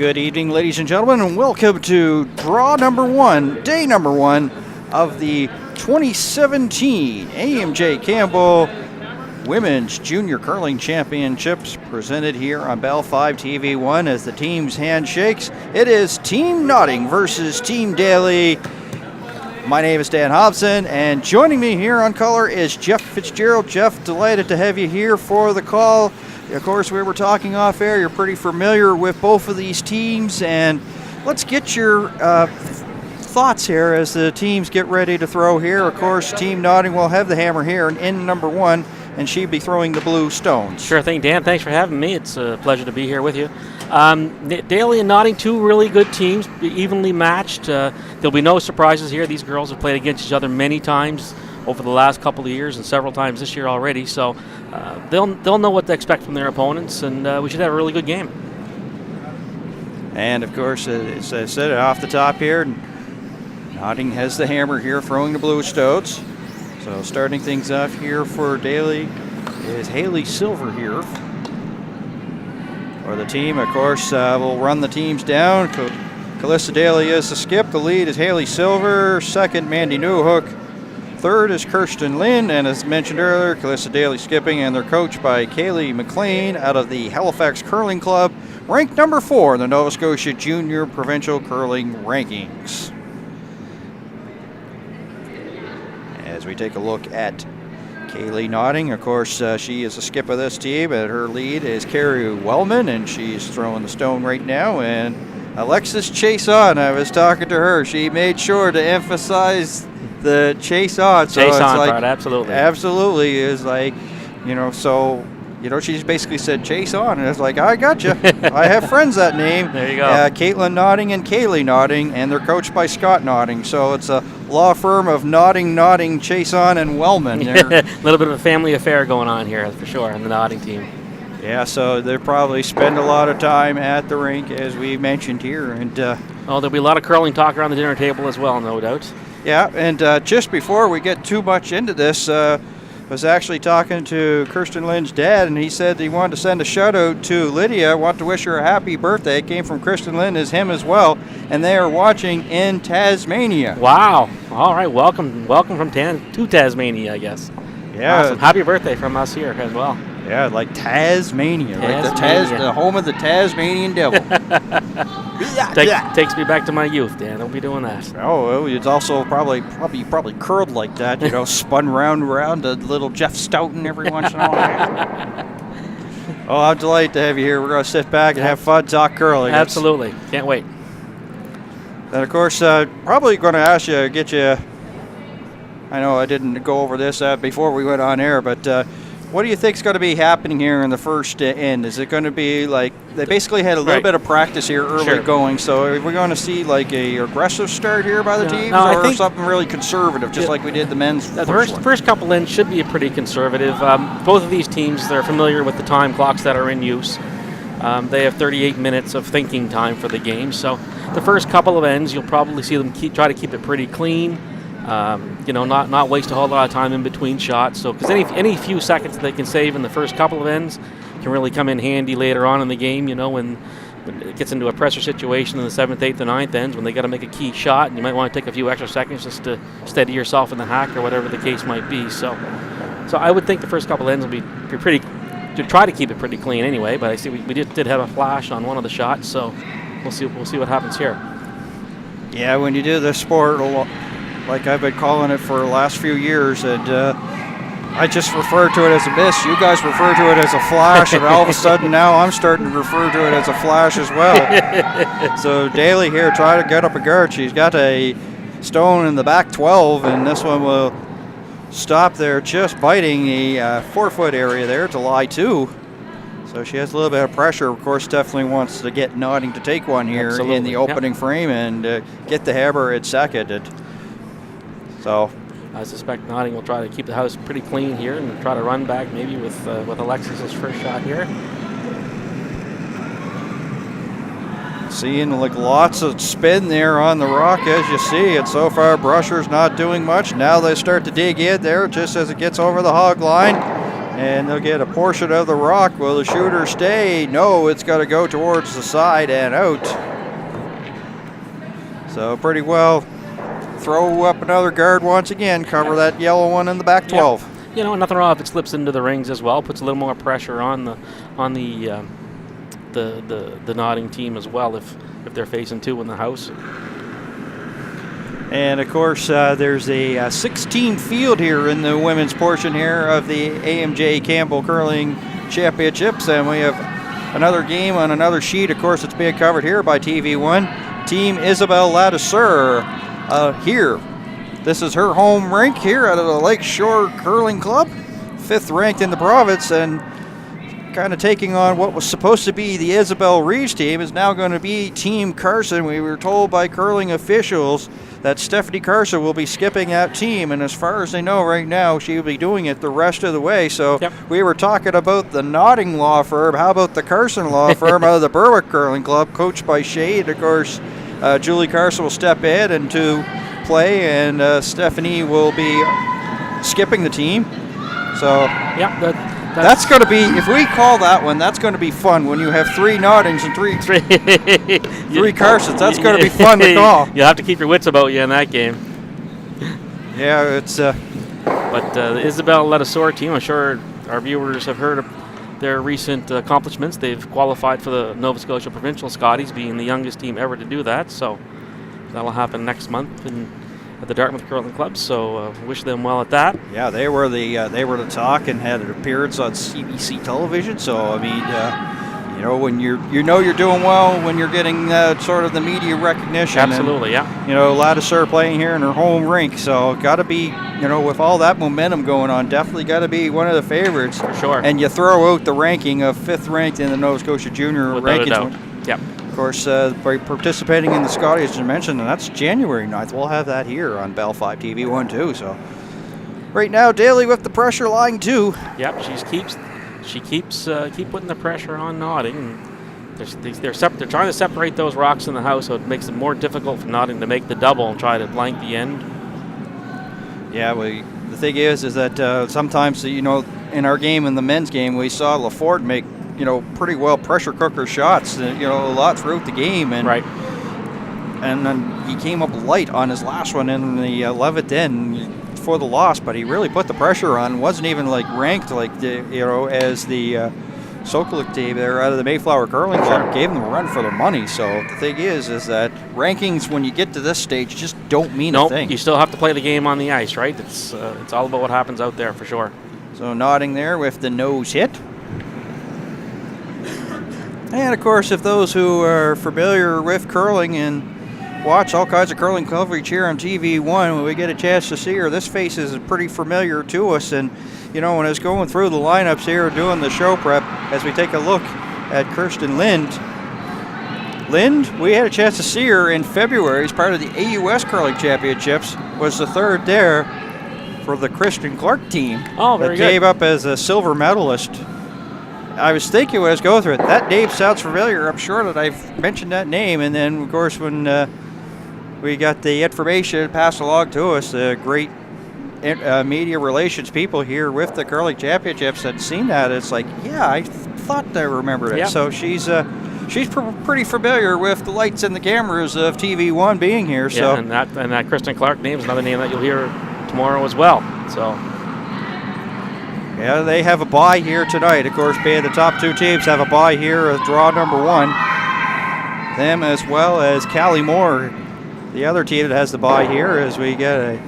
Good evening, ladies and gentlemen, and welcome to draw number one, day number one of the 2017 AMJ Campbell Women's Junior Curling Championships, presented here on Bell 5 TV1 as the teams handshakes. It is Team Notting versus Team Daly. My name is Dan Hobson, and joining me here on color is Jeff Fitzgerald. Jeff, delighted to have you here for the call. Of course, we were talking off air. You're pretty familiar with both of these teams, and let's get your thoughts here as the teams get ready to throw here. Of course, Team Notting will have the hammer here in number one, and she'll be throwing the blue stones. Sure thing, Dan. Thanks for having me. It's a pleasure to be here with you. Daly and Notting, two really good teams, evenly matched. There'll be no surprises here. These girls have played against each other many times over the last couple of years and several times this year already, so they'll know what to expect from their opponents, and we should have a really good game. And of course, as I said off the top here, Notting has the hammer here, throwing the blue stones. So starting things off here for Daly is Haley Silver here. For the team, of course, we'll run the teams down. Calista Daly is the skip. The lead is Haley Silver. Second, Mandy Newhook. Third is Kirsten Lynn, and as mentioned earlier, Calista Daly skipping, and they're coached by Kaylee McLean out of the Halifax Curling Club, ranked number 4 in the Nova Scotia Junior Provincial Curling Rankings. As we take a look at Kaylee Notting, of course, she is the skip of this team, and her lead is Carrie Wellman, and she's throwing the stone right now. And Alexis Chason, I was talking to her, she made sure to emphasize the chase on. So chase it's on like, part, absolutely. Absolutely is like, so, she's basically said chase on, and it's like, I got you. I have friends that name. There you go. Caitlin Notting and Kaylee Notting, and they're coached by Scott Notting. So it's a law firm of Notting, Chason, and Wellman. A little bit of a family affair going on here, for sure, on the Notting team. Yeah, so they probably spend a lot of time at the rink, as we mentioned here. And there'll be a lot of curling talk around the dinner table as well, no doubt. Yeah, and just before we get too much into this, I was actually talking to Kirsten Lynn's dad, and he said he wanted to send a shout-out to Lydia. Want to wish her a happy birthday. It came from Kirsten Lynn, as him as well, and they are watching in Tasmania. Wow. All right, welcome from to Tasmania, I guess. Yeah. Awesome. Happy birthday from us here as well. Yeah, like Tasmania. Like the home of the Tasmanian devil. Takes me back to my youth, Dan. Don't be doing that. Oh, it's also probably curled like that, spun round and round, a little Jeff Stoughton every once in a while. Oh, I'm delighted to have you here. We're going to sit back and have fun, talk curling. Absolutely. Can't wait. And, of course, probably going to ask you, I know I didn't go over this before we went on air, but what do you think is going to be happening here in the first end? Is it going to be like they basically had a little bit of practice here early going, so are we going to see like a aggressive start here by the teams, or something really conservative, just like we did the men's first couple ends should be pretty conservative. Both of these teams, they're familiar with the time clocks that are in use. They have 38 minutes of thinking time for the game, so the first couple of ends you'll probably see them try to keep it pretty clean. Not waste a whole lot of time in between shots. So, because any few seconds they can save in the first couple of ends can really come in handy later on in the game. When it gets into a pressure situation in the 7th, 8th, and 9th ends, when they got to make a key shot, and you might want to take a few extra seconds just to steady yourself in the hack or whatever the case might be. So I would think the first couple of ends will be pretty to try to keep it pretty clean anyway. But I see we did have a flash on one of the shots, so we'll see what happens here. Yeah, when you do this sport, like I've been calling it for the last few years, and I just refer to it as a miss. You guys refer to it as a flash, and all of a sudden now I'm starting to refer to it as a flash as well. So Daly here trying to get up a guard. She's got a stone in the back 12, and this one will stop there, just biting the 4-foot area there to lie 2. So she has a little bit of pressure. Of course, definitely wants to get Notting to take one here in the opening frame and get the hammer at second. So I suspect Notting will try to keep the house pretty clean here and try to run back maybe with Alexis's first shot here. Seeing like lots of spin there on the rock, as you see. And so far, Brusher's not doing much. Now they start to dig in there just as it gets over the hog line. And they'll get a portion of the rock. Will the shooter stay? No, it's got to go towards the side and out. So pretty well throw up another guard once again. Cover that yellow one in the back 12. You know, nothing wrong if it slips into the rings as well. Puts a little more pressure on the nodding team as well if they're facing two in the house. And of course, there's a 16 field here in the women's portion here of the AMJ Campbell Curling Championships, and we have another game on another sheet. Of course, it's being covered here by TV1. Team Isabel Ladouceur here. This is her home rink here out of the Lakeshore Curling Club, 5th ranked in the province, and kind of taking on what was supposed to be the Isabel Reeves team is now going to be Team Carson. We were told by curling officials that Stephanie Carson will be skipping that team, and as far as they know right now, she will be doing it the rest of the way. So we were talking about the Notting law firm. How about the Carson law firm out of the Berwick Curling Club, coached by Shade? Of course, Julie Carson will step in and to play, and Stephanie will be skipping the team. So that's going to be, if we call that one, that's going to be fun when you have 3 Nottings and three Carsons. That's going to be fun to call. You'll have to keep your wits about you in that game. Yeah, it's... But the Isabel Ladouceur team, I'm sure our viewers have heard of their recent accomplishments. They've qualified for the Nova Scotia Provincial Scotties, being the youngest team ever to do that. So that'll happen next month at the Dartmouth Curling Club. So wish them well at that. Yeah, they were the talk and had an appearance on CBC television. So I mean, you know, when you're doing well when you're getting sort of the media recognition. Absolutely, and, yeah. You know, Ladouceur playing here in her home rink, so got to be, you know, with all that momentum going on, definitely got to be one of the favorites for sure. And you throw out the ranking of 5th ranked in the Nova Scotia Junior without rankings. A doubt. Yep. Of course, by participating in the Scotties, as you mentioned, and that's January 9th. We'll have that here on Bell 5 TV1 too. So right now, Daly with the pressure line 2. Yep, she keeps putting the pressure on Notting. They're trying to separate those rocks in the house, so it makes it more difficult for Notting to make the double and try to blank the end. Yeah, the thing is that sometimes, you know, in our game, in the men's game, we saw LaForte make, you know, pretty well pressure cooker shots, you know, a lot throughout the game, and right. And then he came up light on his last one in the 11th end for the loss, but he really put the pressure on. Wasn't even like ranked like the, you know, as the Sokolik team there out of the Mayflower Curling Club. Gave them a run for their money. So the thing is that rankings, when you get to this stage, just don't mean a thing. You still have to play the game on the ice, right? It's all about what happens out there for sure. So Notting there with the nose hit. And of course, if those who are familiar with curling and watch all kinds of curling coverage here on TV1, when we get a chance to see her, this face is pretty familiar to us. And you know, when I was going through the lineups here, doing the show prep, as we take a look at Kirsten Lind, we had a chance to see her in February as part of the AUS Curling Championships, was the 3rd there for the Kristen Clark team. Oh, very good. That came up as a silver medalist. I was thinking when I was going through it, that name sounds familiar. I'm sure that I've mentioned that name. And then, of course, when we got the information passed along to us, the great media relations people here with the Curling Championships had seen that. It's like, yeah, I thought I remembered it. Yep. So she's pretty familiar with the lights and the cameras of TV1 being here. Yeah, so and that Kristen Clark name is another name that you'll hear tomorrow as well. So. Yeah, they have a bye here tonight. Of course, being the top 2 teams have a bye here as draw number 1. Them as well as Callie Moore, the other team that has the bye here, as we get a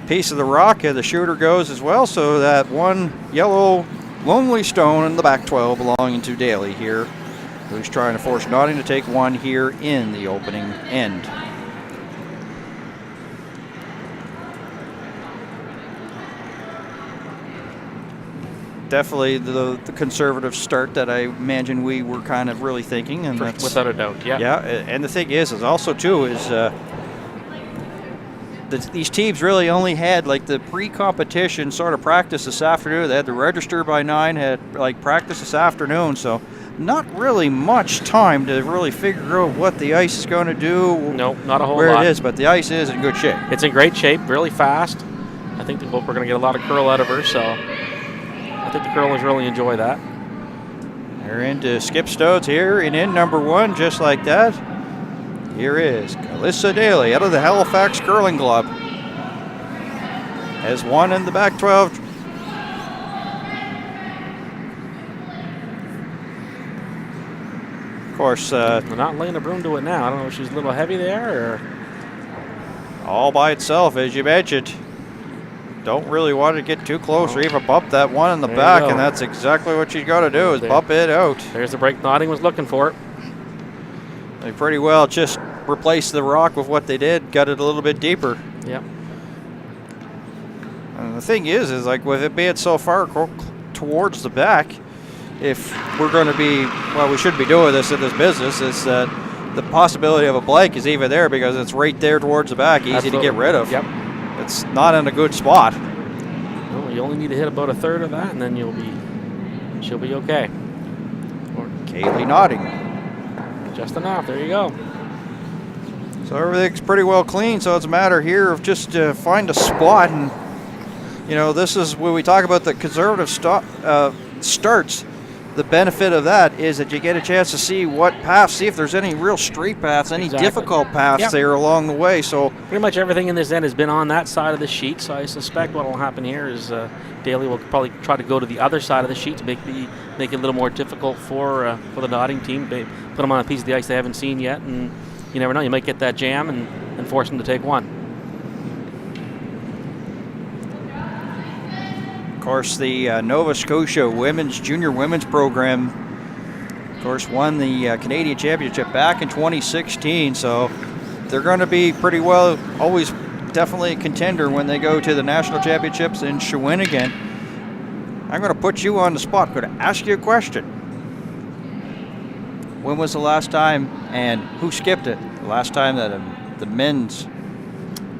piece of the rock and the shooter goes as well. So that one yellow lonely stone in the back 12 belonging to Daly here, who's trying to force Notting to take one here in the opening end. Definitely the conservative start that I imagine we were kind of really thinking, and that's, without a doubt, yeah. Yeah, and the thing is also too is these teams really only had like the pre-competition sort of practice this afternoon. They had to register by 9, had like practice this afternoon, so not really much time to really figure out what the ice is going to do. No, not a whole lot. Where it is, but the ice is in good shape. It's in great shape, really fast. I think we're going to get a lot of curl out of her, so. I think the curlers really enjoy that. They're into skip stones here in number 1, just like that. Here is Alyssa Daly out of the Halifax Curling Club. Has won in the back 12. Of course, They're not laying a broom to it now. I don't know if she's a little heavy there or. All by itself, as you mentioned. Don't really want to get too close or even bump that one in the back, and that's exactly what she's got to do, is bump it out. There's the break Notting was looking for. They pretty well just replaced the rock with what they did, got it a little bit deeper. Yep. And the thing is like with it being so far towards the back, if we're going to be, well, we should be doing this in this business, is that the possibility of a blank is even there because it's right there towards the back, easy to get rid of. Yep. It's not in a good spot. Well, you only need to hit about a third of that, and then she'll be okay. Kaylee Notting. Just enough. There you go. So everything's pretty well clean. So it's a matter here of just find a spot, and this is when we talk about the conservative starts. The benefit of that is that you get a chance to see what paths, see if there's any real straight paths, any difficult paths there along the way. So pretty much everything in this end has been on that side of the sheet. So I suspect what will happen here is Daly will probably try to go to the other side of the sheet to make it a little more difficult for the Notting team. They put them on a piece of the ice they haven't seen yet, and you never know, you might get that jam and force them to take one. Of course, the Nova Scotia junior women's program, of course, won the Canadian Championship back in 2016. So they're going to be pretty well, always definitely a contender when they go to the national championships in Shawinigan. I'm going to put you on the spot. I'm going to ask you a question. When was the last time, and who skipped it, the last time that the men's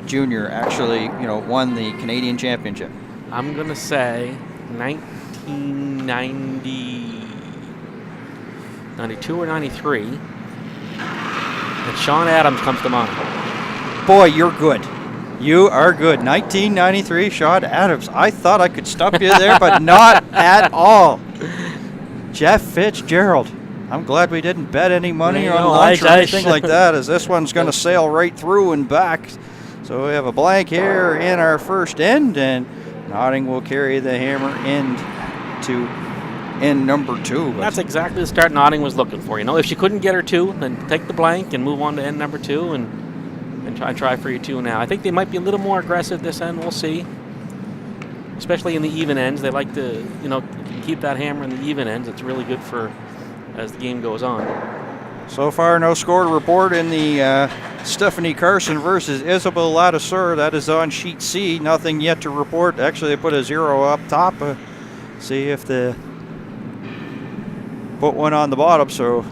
junior actually, won the Canadian Championship? I'm going to say 1992 or 93. And Sean Adams comes to mind. Boy, you're good. You are good. 1993, Sean Adams. I thought I could stump you there, but not at all. Jeff Fitzgerald. I'm glad we didn't bet any money on lunch or anything like that, as this one's going to sail right through and back. So we have a blank here in our first end, and Notting will carry the hammer into end number 2. That's exactly the start Notting was looking for. If she couldn't get her 2, then take the blank and move on to end number 2 and try for your 2 now. I think they might be a little more aggressive this end. We'll see. Especially in the even ends. They like to, keep that hammer in the even ends. It's really good for as the game goes on. So far, no score to report in the Stephanie Carson versus Isabel Ladouceur. That is on sheet C. Nothing yet to report. Actually, they put a 0 up top. See if they put one on the bottom. So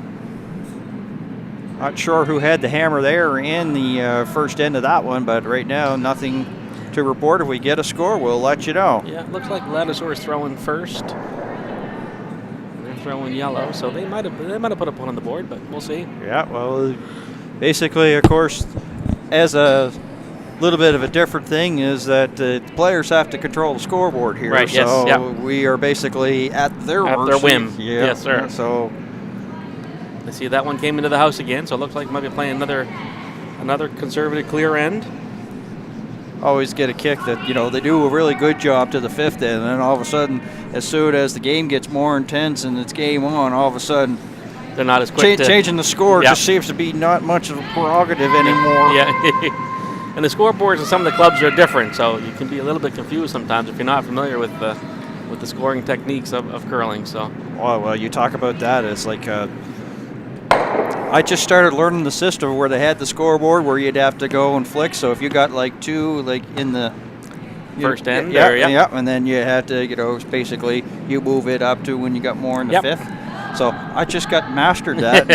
not sure who had the hammer there in the first end of that one, but right now, nothing to report. If we get a score, we'll let you know. Yeah, it looks like Ladouceur is throwing first. Throwing yellow, so they might have put up one on the board, but we'll see. Yeah, well, basically, of course, as a little bit of a different thing is that the players have to control the scoreboard here. Right. Yes. So yep. We are basically at their whim. Yeah. Yes, sir. So I see that one came into the house again, so it looks like might be playing another conservative clear end. Always get a kick that they do a really good job to the 5th end, and then all of a sudden, as soon as the game gets more intense and it's game on, all of a sudden they're not as quick. Changing the score just seems to be not much of a prerogative anymore. Yeah, and the scoreboards of some of the clubs are different, so you can be a little bit confused sometimes if you're not familiar with the scoring techniques of curling. So well, you talk about that. It's like I just started learning the system where they had the scoreboard where you'd have to go and flick. So if you got like 2 in the first end, and then you had to basically you move it up to when you got more in the 5th. So I just got mastered that.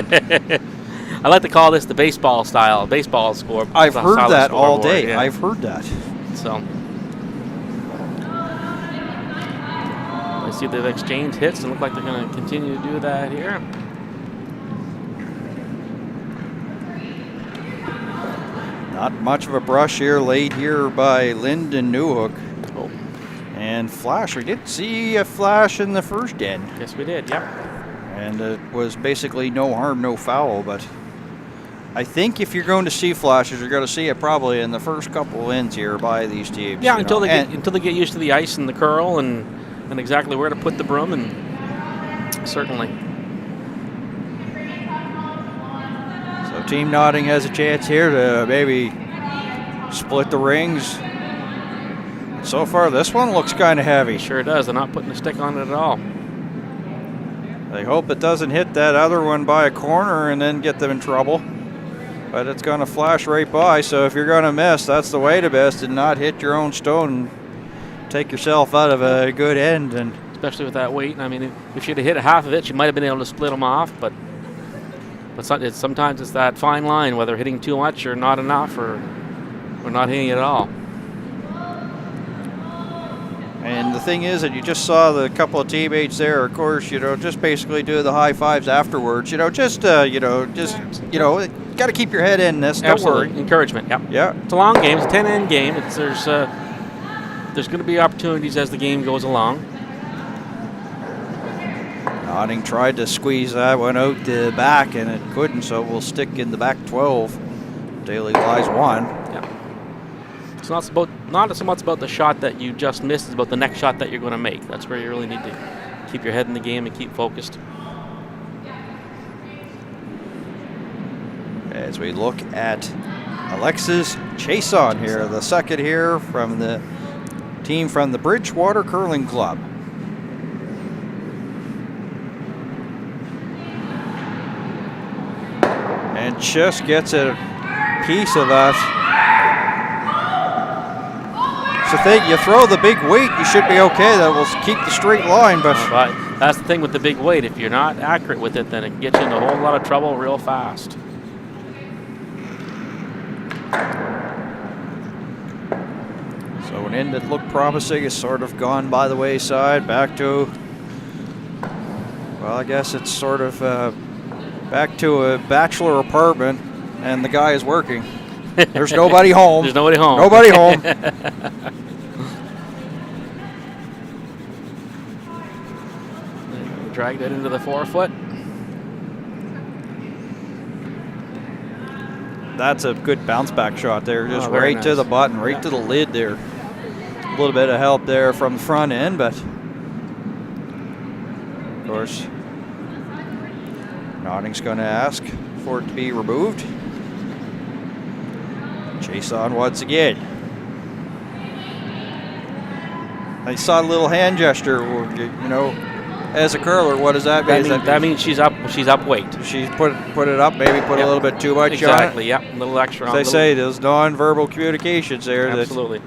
I like to call this the baseball score. I've heard that all day. Yeah. I've heard that. So I see they've exchanged hits and look like they're going to continue to do that here. Not much of a brush here laid here by Lyndon Newhook. And flash, we did see a flash in the first end. Yes, we did, yep. And it was basically no harm, no foul, but I think if you're going to see flashes, you're going to see it probably in the first couple ends here by these teams. Yeah, until they get used to the ice and the curl and exactly where to put the broom, and certainly. So Team Notting has a chance here to maybe split the rings. So far, this one looks kind of heavy. Sure does. They're not putting a stick on it at all. They hope it doesn't hit that other one by a corner and then get them in trouble. But it's going to flash right by, so if you're going to miss, that's the way to miss and not hit your own stone and take yourself out of a good end. And especially with that weight. I mean, if she'd have hit half of it, she might have been able to split them off, but sometimes it's that fine line, whether hitting too much or not enough or not hitting it at all. And the thing is that you just saw the couple of teammates there, of course, just basically do the high fives afterwards. Got to keep your head in this. Don't Absolutely. worry. Encouragement, yeah. Yeah. It's a long game. It's a 10-end game. There's going to be opportunities as the game goes along. Notting tried to squeeze that one out the back, and it couldn't, so we'll stick in the back 12. Daly lies one. Yeah. It's not so much about the shot that you just missed, it's about the next shot that you're going to make. That's where you really need to keep your head in the game and keep focused. As we look at Alexis Chason here, the second here from the team from the Bridgewater Curling Club. And just gets a piece of that. So think you throw the big weight, you should be okay. That will keep the straight line, but that's the thing with the big weight. If you're not accurate with it, then it gets you in a whole lot of trouble real fast. so an end that looked promising is sort of gone by the wayside. Back to, well, I guess it's sort of back to a bachelor apartment, and the guy is working. There's nobody home. There's nobody home. Nobody home. Drag that into the 4-foot. That's a good bounce back shot there. Just very right to nice. the button, right to the lid there. A little bit of help there from the front end, but of course, Notting's going to ask for it to be removed. Chase on once again. I saw a little hand gesture, as a curler. What does that mean? That means she's up weight. She's put it up, maybe put a little bit too much exactly, on it. Yeah, a little extra. As they say, there's non-verbal communications there. Absolutely.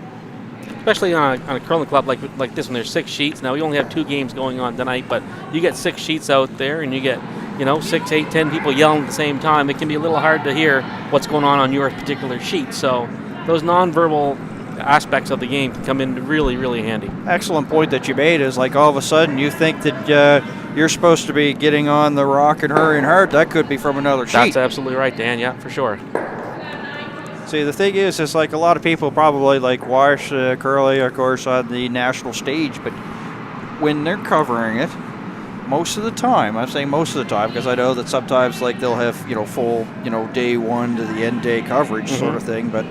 Especially on a curling club like this one, there's 6 sheets. Now, we only have 2 games going on tonight, but you get 6 sheets out there, and you get 6, 8, 10 people yelling at the same time. It can be a little hard to hear what's going on your particular sheet. So those non-verbal aspects of the game can come in really, really handy. Excellent point that you made is like all of a sudden you think that you're supposed to be getting on the rock and hurrying hard. That could be from another sheet. That's absolutely right, Dan. Yeah, for sure. See, the thing is like a lot of people probably like watch curling, of course, on the national stage, but when they're covering it, most of the time, I'm saying most of the time because I know that sometimes like they'll have full day 1 to the end day coverage sort of thing, but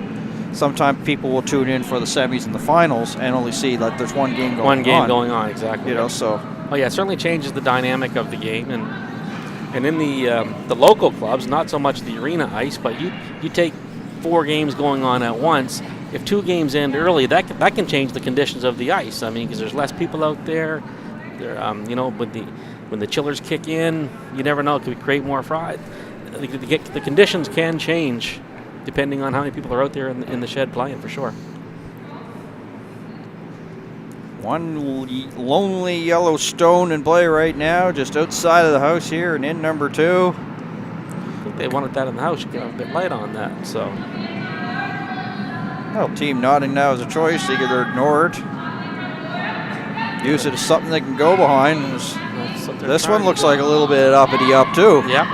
sometimes people will tune in for the semis and the finals and only see that there's one game going on. One game going on, exactly. So. Oh yeah, it certainly changes the dynamic of the game, and in the local clubs, not so much the arena ice, but you take 4 games going on at once. If 2 games end early, that can change the conditions of the ice. I mean, because there's less people out there. When the chillers kick in, you never know. It could create more fry. The conditions can change depending on how many people are out there in the shed playing, for sure. One lonely yellow stone in play right now, just outside of the house here, and in number 2. I think they wanted that in the house. You get a bit light on that. So, well, Team Notting now has a choice. They can either ignore it, use it as something they can go behind. This one looks like a little bit uppity up too. Yep.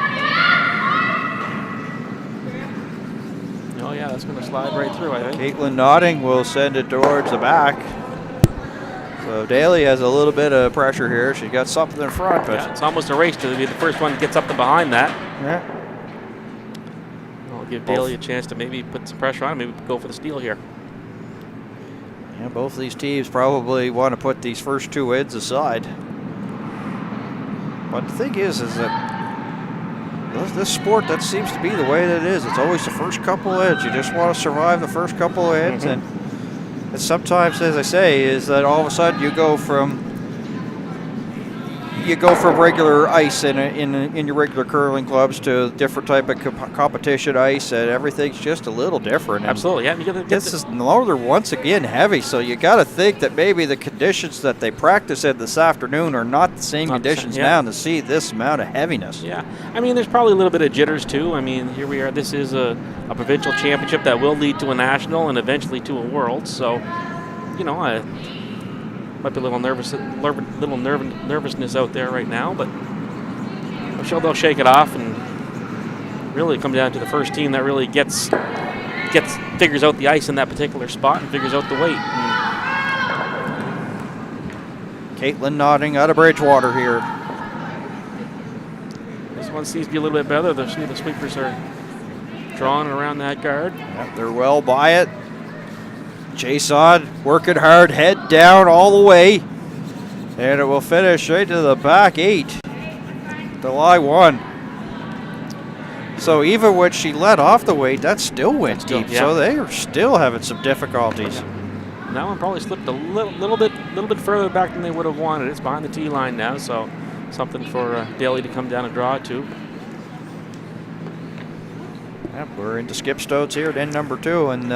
Oh yeah, that's going to slide right through, I think. Caitlin Notting will send it towards the back. So Daly has a little bit of pressure here. She's got something in front, but it's almost a race to be the first one that gets up to behind that. Yeah. I'll give Daly a chance to maybe put some pressure on, maybe go for the steal here. Yeah, both of these teams probably want to put these first 2 wins aside. But the thing is that this sport, that seems to be the way that it is. It's always the first couple wins. You just want to survive the first couple of wins, and sometimes, as I say, is that all of a sudden you go from regular ice in your regular curling clubs to different type of competition ice, and everything's just a little different. Absolutely, yeah. This is northern once again heavy, so you got to think that maybe the conditions that they practice in this afternoon are not the same conditions now to see this amount of heaviness. Yeah, I mean, there's probably a little bit of jitters too. I mean, here we are. This is a provincial championship that will lead to a national and eventually to a world. So, you know, I might be a little nervousness out there right now, but I'm sure they'll shake it off and really come down to the first team that really figures out the ice in that particular spot and figures out the weight. Caitlin nodding out of Bridgewater here. This one seems to be a little bit better. The sweepers are drawing around that guard. Yep, they're well by it. Jason working hard, head down all the way. And it will finish right to the back 8. Daly 1. So even when she let off the weight, that still went deep. Yeah. So they are still having some difficulties. Yeah. That one probably slipped a little bit further back than they would have wanted. It's behind the tee line now, so something for Daly to come down and draw to. Yep, we're into skip stones here at end number 2, and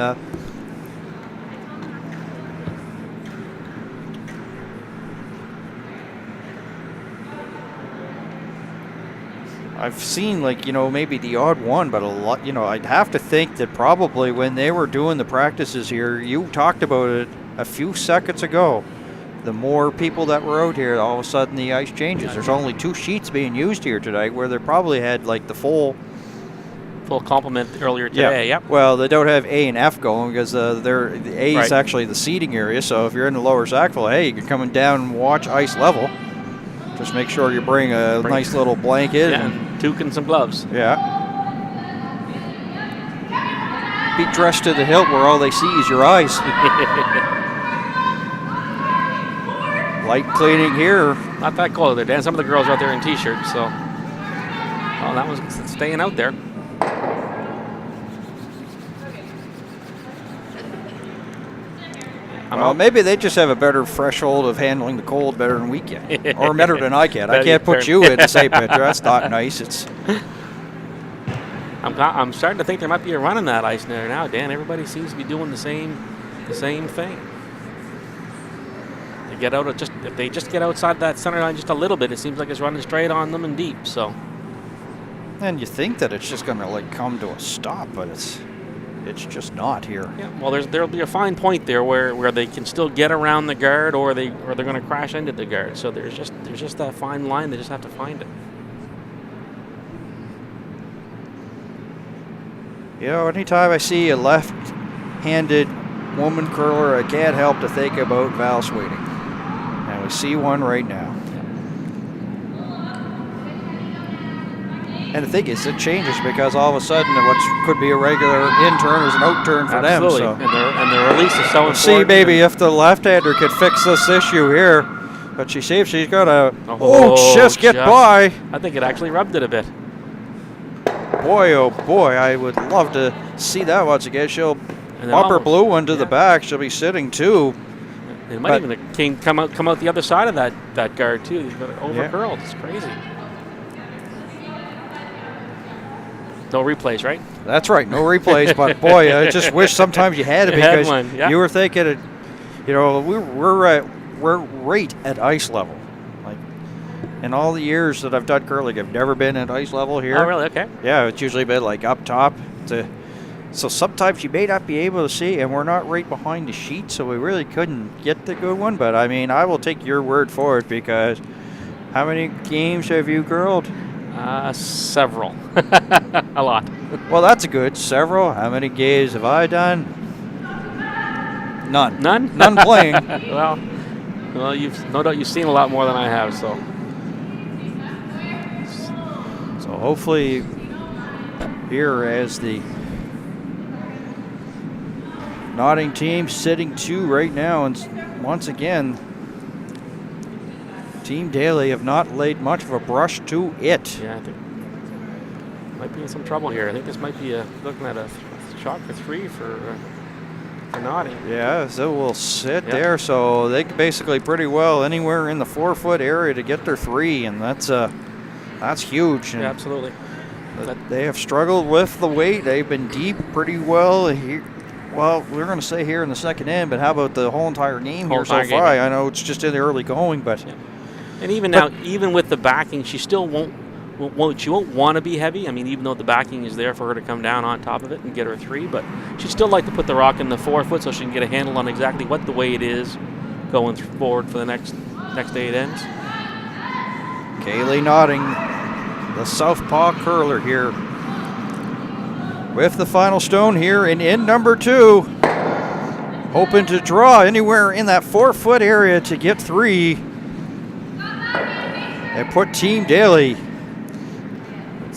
I've seen, like, maybe the odd one, but a lot, I'd have to think that probably when they were doing the practices here, you talked about it a few seconds ago, the more people that were out here, all of a sudden the ice changes. There's only 2 sheets being used here tonight, where they probably had like the full complement earlier today. Yep. Well, they don't have A and F going because the A is actually the seating area. So if you're in the lower Sackville, hey, you can come down and watch ice level. Just make sure you bring a nice little blanket and toque and some gloves. Yeah. Be dressed to the hilt where all they see is your eyes. Light cleaning here. Not that cold there, Dan. Some of the girls are out there in t-shirts, so. Oh, that one's staying out there. Well, maybe they just have a better threshold of handling the cold better than we can, or better than I can. I can't put you in the same picture. That's not nice. I'm starting to think there might be a run in that ice there now, Dan. Everybody seems to be doing the same thing. They get out if they just get outside that center line just a little bit, it seems like it's running straight on them and deep. So. And you think that it's just going to come to a stop, but it's just not here. Yeah, well, there'll be a fine point there where they can still get around the guard, or they're going to crash into the guard. So there's just that fine line. They just have to find it. Anytime I see a left-handed woman curler, I can't help to think about Val Sweeting. And we see one right now. And the thing is, it changes because all of a sudden what could be a regular in-turn is an out-turn for them. So. And the release is so important. See maybe if the left-hander could fix this issue here. But she seems she's going to just get by. I think it actually rubbed it a bit. Boy, oh boy, I would love to see that once again. She'll bump her blue one to the back. She'll be sitting 2. It might even come out the other side of that guard too. He's got it overcurled. It's crazy. No replays, right? That's right, no replays. But boy, I just wish sometimes you had it because you were thinking, we're right at ice level. Like in all the years that I've done curling, I've never been at ice level here. Oh, really? Okay. Yeah, it's usually been like up top. So sometimes you may not be able to see, and we're not right behind the sheet, so we really couldn't get the good one. But I mean, I will take your word for it because how many games have you curled? Several. A lot. Well, that's a good several. How many games have I done? None. None? None playing. Well, Well, no doubt you've seen a lot more than I have, so. So hopefully here as the nodding team sitting 2 right now, and once again, Team Daly have not laid much of a brush to it. Yeah, I think might be in some trouble here. I think this might be looking at a shot for 3 for nodding. Yeah, so we'll sit there. So they can basically pretty well anywhere in the 4-foot area to get their 3, and that's huge. And yeah, absolutely. they have struggled with the weight. They've been deep pretty well here. Well, we're going to say here in the second end, but how about the whole entire game here so far? I know it's just in the early going, but and even now, even with the backing, she still won't want to be heavy. I mean, even though the backing is there for her to come down on top of it and get her 3, but she'd still like to put the rock in the 4-foot so she can get a handle on exactly what the weight is going forward for the next 8 ends. Kaylee Nodding, the southpaw curler here, with the final stone here in end number 2, hoping to draw anywhere in that 4-foot area to get 3 and put Team Daly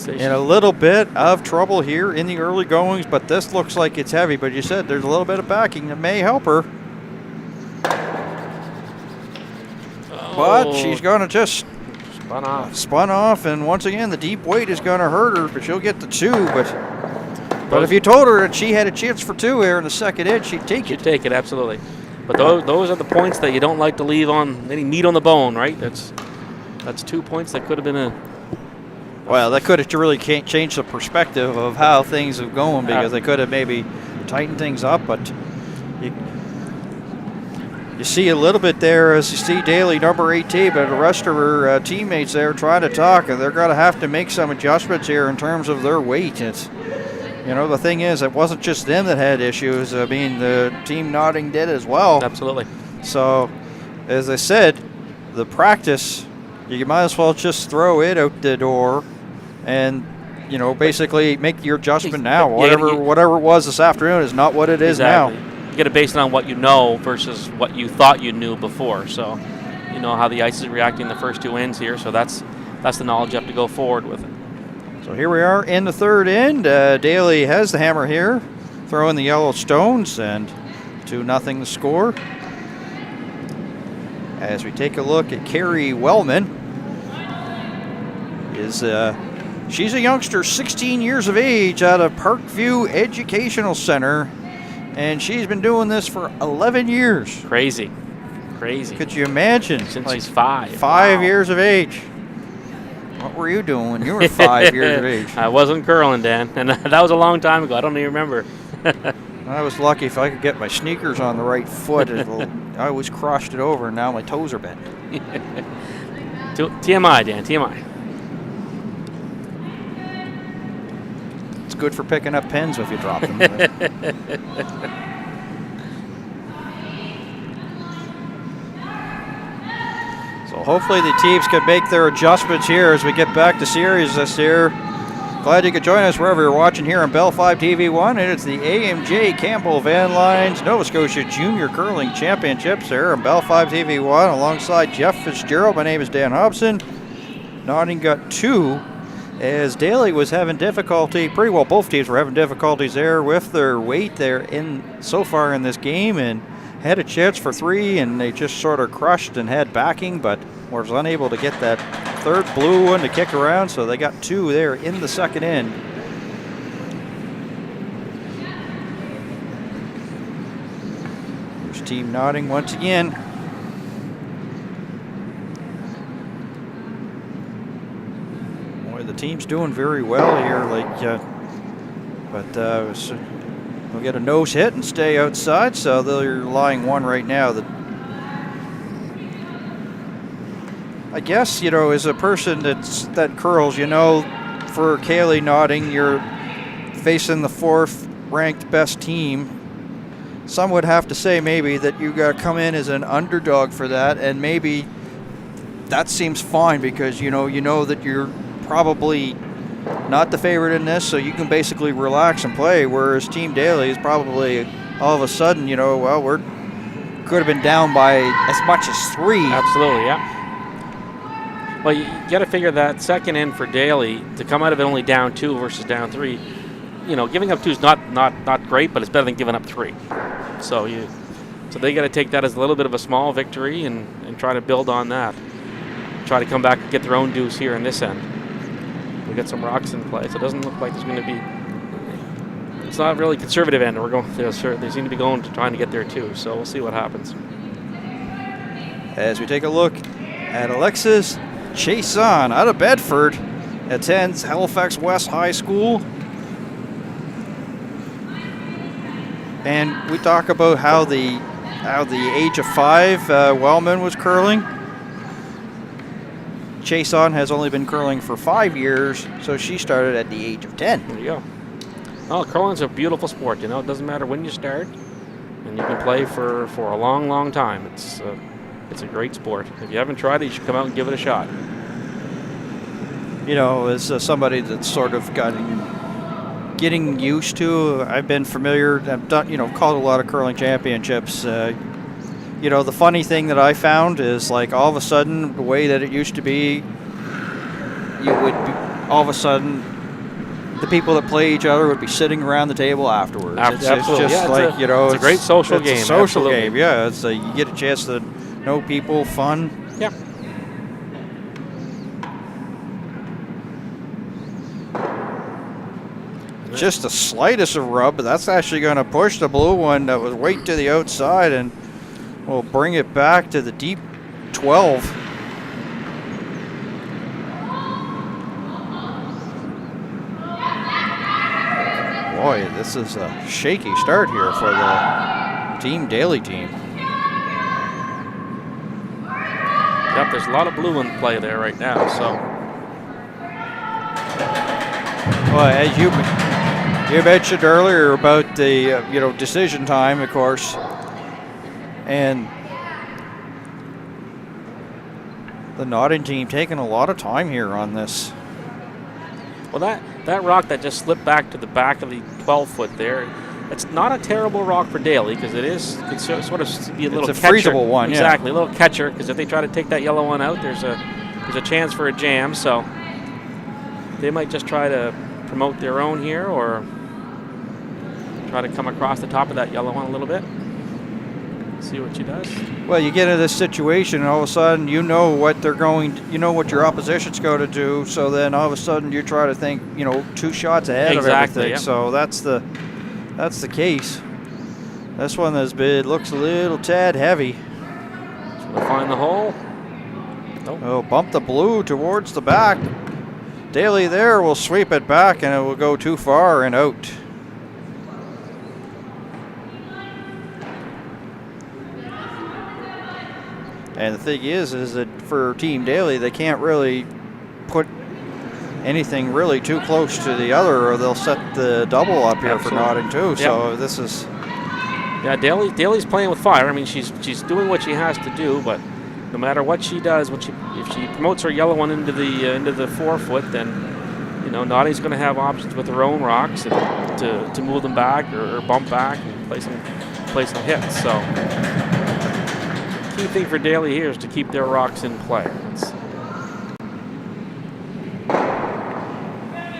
in a little bit of trouble here in the early goings, but this looks like it's heavy. But you said there's a little bit of backing that may help her. But she's going to just spun off, and once again, the deep weight is going to hurt her, but she'll get the 2. But if you told her that she had a chance for 2 here in the second edge, she'd take it. She'd take it, absolutely. But those are the points that you don't like to leave on any meat on the bone, right? That's 2 points that could have been a... Well, that could have really changed the perspective of how things have gone, because they could have maybe tightened things up, but you see a little bit there as you see Daly, number 18, but the rest of her teammates there trying to talk, and they're going to have to make some adjustments here in terms of their weight. It's, the thing is, it wasn't just them that had issues. I mean, the team nodding did as well. Absolutely. So, as I said, the practice, you might as well just throw it out the door and, basically make your adjustment now. Whatever it was this afternoon is not what it is now. You got to base it on what you know versus what you thought you knew before. So, you know how the ice is reacting the first 2 ends here. So that's the knowledge you have to go forward with it. So here we are in the third end. Daly has the hammer here, throwing the yellow stones, and 2-0 the score. As we take a look at Carrie Wellman, she's a youngster, 16 years of age, out of Parkview Educational Center, and she's been doing this for 11 years. Crazy. Could you imagine? Since she's 5. 5 years of age. What were you doing when you were 5 years of age? I wasn't curling, Dan, and that was a long time ago. I don't even remember. I was lucky if I could get my sneakers on the right foot. I always crossed it over, and now my toes are bent. TMI, Dan, TMI. It's good for picking up pens if you drop them. So hopefully the teams can make their adjustments here as we get back to series this year. Glad you could join us wherever you're watching here on Bell 5 TV1. And it's the AMJ Campbell Van Lines Nova Scotia Junior Curling Championships here on Bell 5 TV1 alongside Jeff Fitzgerald. My name is Dan Hobson. Nodding got 2 as Daly was having difficulty. Pretty well both teams were having difficulties there with their weight there so far in this game, and had a chance for 3, and they just sort of crushed and had backing, but was unable to get that third blue one to kick around, so they got 2 there in the second end. Here's Team Nodding once again. Boy, the team's doing very well here, they'll get a nose hit and stay outside, so they're lying 1 right now. I guess, as a person that curls, for Kaylee Nodding, you're facing the 4th ranked best team. Some would have to say maybe that you got to come in as an underdog for that, and maybe that seems fine because you know that you're probably not the favorite in this, so you can basically relax and play, whereas Team Daly is probably all of a sudden, we're could have been down by as much as 3. Absolutely, yeah. Well, you got to figure that second end for Daly to come out of it only down 2 versus down 3. You know, giving up 2 is not great, but it's better than giving up 3. So they got to take that as a little bit of a small victory and try to build on that. Try to come back and get their own deuce here in this end. We got some rocks in play, so it doesn't look like there's going to be. It's not really conservative end. They seem to be going to trying to get there too. So we'll see what happens. As we take a look at Alexis Chason out of Bedford, attends Halifax West High School. And we talk about how the age of 5 Wellman was curling. Chason has only been curling for 5 years, so she started at the age of 10. There you go. Oh, curling's a beautiful sport. You know, it doesn't matter when you start, and you can play for a long, long time. It's a great sport. If you haven't tried it, you should come out and give it a shot. You know, as somebody that's sort of getting used to, I've been familiar. I've done, called a lot of curling championships. The funny thing that I found is, like, all of a sudden, the way that it used to be, all of a sudden, the people that play each other would be sitting around the table afterwards. Absolutely. It's just it's a great social game. It's a social Absolutely. game, yeah. You get a chance to know people, fun. Yeah. Just the slightest of rub, but that's actually going to push the blue one that was way to the outside, and we'll bring it back to the deep 12. Boy, this is a shaky start here for the Team Daly team. Yep, there's a lot of blue in play there right now. So, well, as you mentioned earlier about the decision time, of course, and the Notting team taking a lot of time here on this. well, that rock that just slipped back to the back of the 12-foot there, it's not a terrible rock for Daly because it's sort of be a little it's a catcher. freezable one, exactly, a little catcher, because if they try to take that yellow one out, there's a chance for a jam. So they might just try to promote their own here, or try to come across the top of that yellow one a little bit. See what she does. Well, you get into this situation, and all of a sudden you know what your opposition's going to do. So then all of a sudden you try to think, 2 shots ahead of everything. Yeah. So that's the case. This one looks a little tad heavy. Trying to find the hole. Nope. Oh, bump the blue towards the back. Daly there will sweep it back, and it will go too far and out. And the thing is that for Team Daly, they can't really put anything really too close to the other, or they'll set the double up here for Notting too. Yep. So this is. Yeah, Daly's playing with fire. I mean, she's doing what she has to do, but no matter what she does, if she promotes her yellow one into the 4-foot, then Notting's going to have options with her own rocks to move them back or bump back and play some hits. So. Key thing for Daly here is to keep their rocks in play.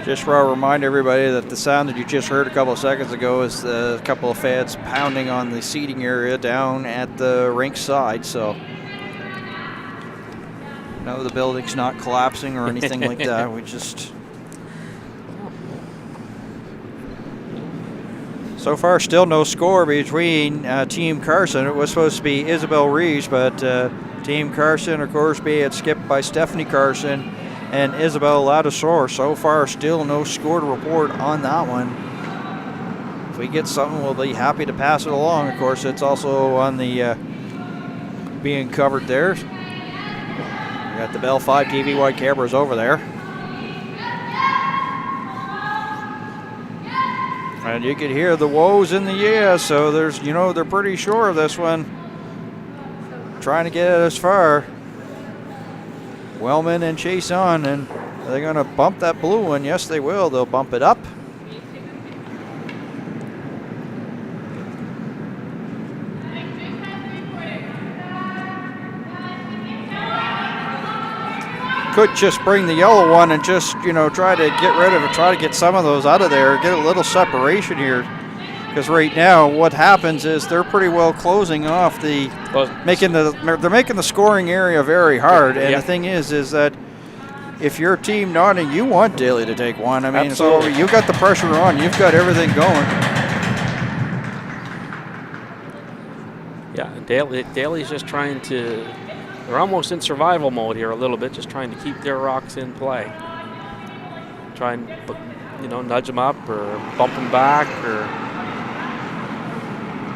Just want to remind everybody that the sound that you just heard a couple of seconds ago is a couple of fans pounding on the seating area down at the rink side. So, no, the building's not collapsing or anything like that. We just. So far, still no score between Team Carson. It was supposed to be Isabel Reeves, but Team Carson, of course, being skipped by Stephanie Carson and Isabel Ladouceur. So far, still no score to report on that one. If we get something, we'll be happy to pass it along. Of course, it's also on the being covered there. We got the Bell 5 TV wide cameras over there. And you can hear the woes in the yeah, so there's, they're pretty sure of this one. Trying to get it as far. Wellman and Chase on, and they're going to bump that blue one. Yes, they will. They'll bump it up. could just bring the yellow one and just, try to get rid of it, try to get some of those out of there, get a little separation here. Because right now, what happens is they're pretty well closing off they're making the scoring area very hard. And the thing is that if you're Team Notting, you want Daly to take one. I mean, Absolutely. so you've got the pressure on, you've got everything going. Yeah, Daly's just trying to. They're almost in survival mode here a little bit, just trying to keep their rocks in play. Try and nudge them up or bump them back or.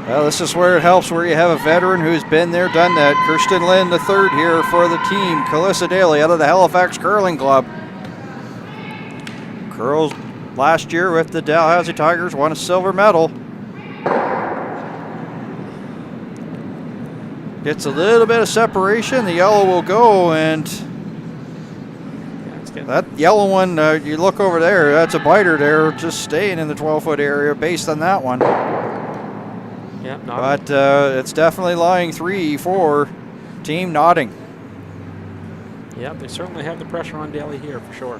Well, this is where it helps, where you have a veteran who's been there, done that. Kirsten Lynn, the third here for the team. Calissa Daly out of the Halifax Curling Club. Girls last year with the Dalhousie Tigers won a silver medal. Gets a little bit of separation. The yellow will go, and that yellow one, you look over there, that's a biter there, just staying in the 12-foot area based on that one. Yeah, but it's definitely lying 3 for Team Notting. Yeah, they certainly have the pressure on Daly here for sure.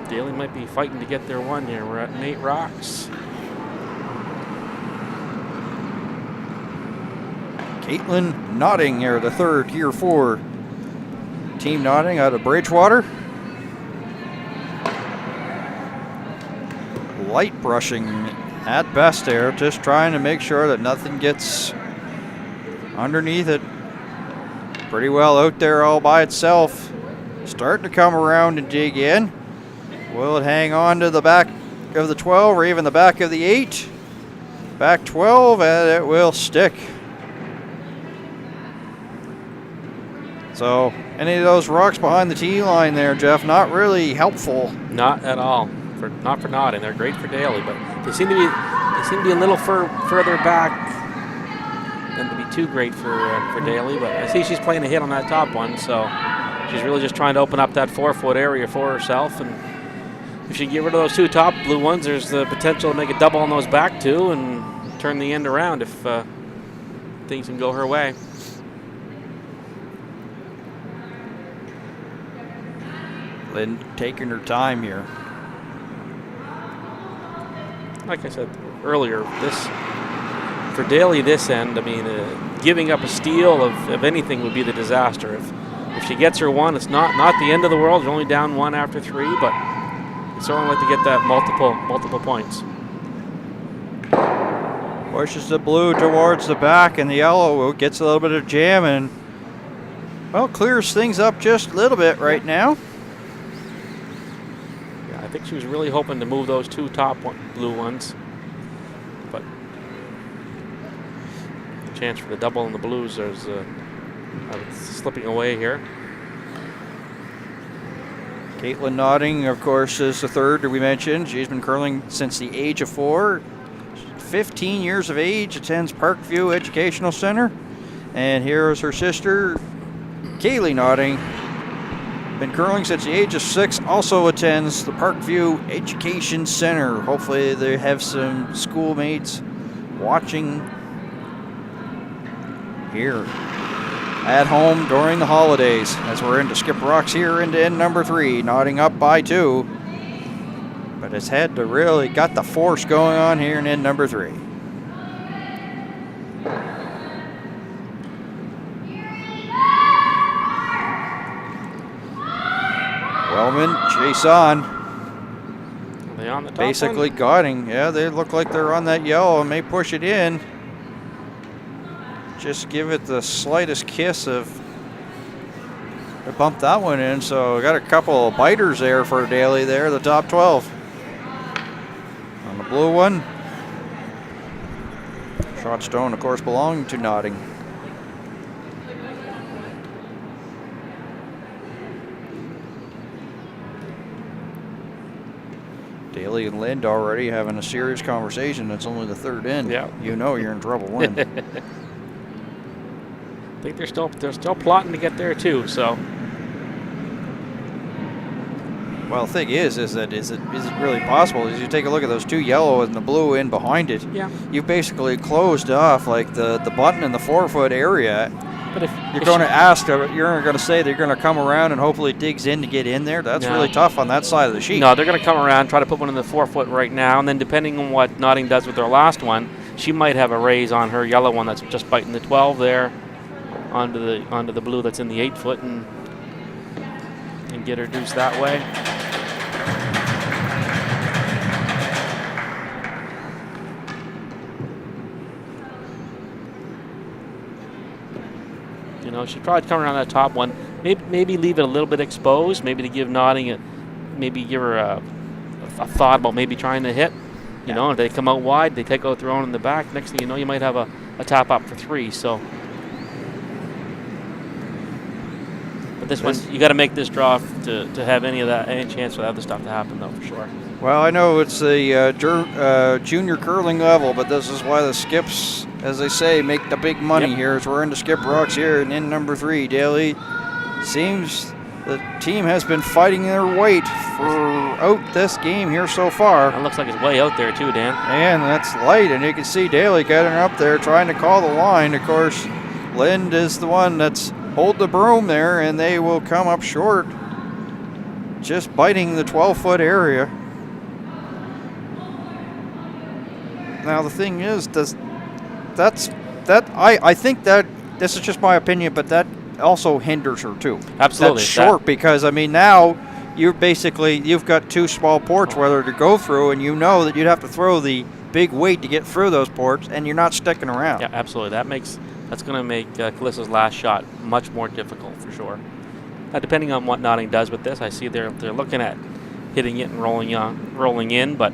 Daly might be fighting to get their one here. We're at 8 rocks. Caitlin Notting here, the third here for Team Notting out of Bridgewater. Light brushing at best there, just trying to make sure that nothing gets underneath it. Pretty well out there all by itself. Starting to come around and dig in. Will it hang on to the back of the 12 or even the back of the 8? Back 12, and it will stick. So, any of those rocks behind the tee line there, Jeff, not really helpful. Not at all. Not for Notting. They're great for Daly, but they seem to be a little further back than to be too great for Daly. But I see she's playing a hit on that top one, so she's really just trying to open up that 4-foot area for herself. And if she can get rid of those 2 top blue ones, there's the potential to make a double on those back 2 and turn the end around if things can go her way. Lynn taking her time here. Like I said earlier, for Daly this end, I mean, giving up a steal of anything would be the disaster. If she gets her one, it's not the end of the world. They're only down 1 after 3, but you certainly like to get that multiple points. Pushes the blue towards the back, and the yellow gets a little bit of jam and, well, clears things up just a little bit right now. I think she was really hoping to move those 2 top blue ones, but the chance for the double in the blues is slipping away here. Caitlin Notting, of course, is the third that we mentioned. She's been curling since the age of 4. 15 years of age, attends Parkview Educational Center. And here is her sister, Kaylee Notting. Been curling since the age of 6, also attends the Parkview Education Center. Hopefully they have some schoolmates watching here at home during the holidays as we're into Skip Rocks here into end number 3, Notting up by 2. But it's had to really got the force going on here in end number 3. Wellman, chase on. Are they on the top basically one? guarding. Yeah, they look like they're on that yellow and may push it in. Just give it the slightest kiss of to bump that one in. So got a couple of biters there for Daly there, the top 12. On the blue one. Shot stone, of course, belonging to Notting. Daly and Lind already having a serious conversation. It's only the third end. Yeah. You know you're in trouble when. I think they're still plotting to get there too. So. Well, the thing is it really possible? As you take a look at those 2 yellow and the blue in behind it, Yeah. you've basically closed off like the button in the 4-foot area, But if you're going to ask, you're going to say they're going to come around and hopefully it digs in to get in there. That's really tough on that side of the sheet. No, they're going to come around, try to put one in the 4-foot right now, and then depending on what Notting does with their last one, she might have a raise on her yellow one that's just biting the 12 there onto the blue that's in the 8-foot and get her deuce that way. You know, she'd probably come around that top one. Maybe leave it a little bit exposed. Maybe to give Notting it. Maybe give her a thought about maybe trying to hit. You know, if they come out wide, they take out their own in the back. Next thing you know, you might have a tap up for 3. So, but this one, you got to make this draw to have any chance for the other stuff to happen, though, for sure. Well, I know it's the junior curling level, but this is why the skips, as they say, make the big money here. As we're into skip rocks here, and in number 3, Daly. Seems the team has been fighting their weight throughout this game here so far. It looks like it's way out there too, Dan. And that's light, and you can see Daly getting up there trying to call the line. Of course, Lind is the one that's hold the broom there, and they will come up short, just biting the 12-foot area. Now the thing is, I think that this is just my opinion, but that also hinders her too. Absolutely. That's short because, I mean, now you've got 2 small ports whether to go through, and you know that you'd have to throw the big weight to get through those ports, and you're not sticking around. Yeah, absolutely. That's going to make Kalissa's last shot much more difficult for sure. Now, depending on what Notting does with this, I see they're looking at hitting it and rolling in, but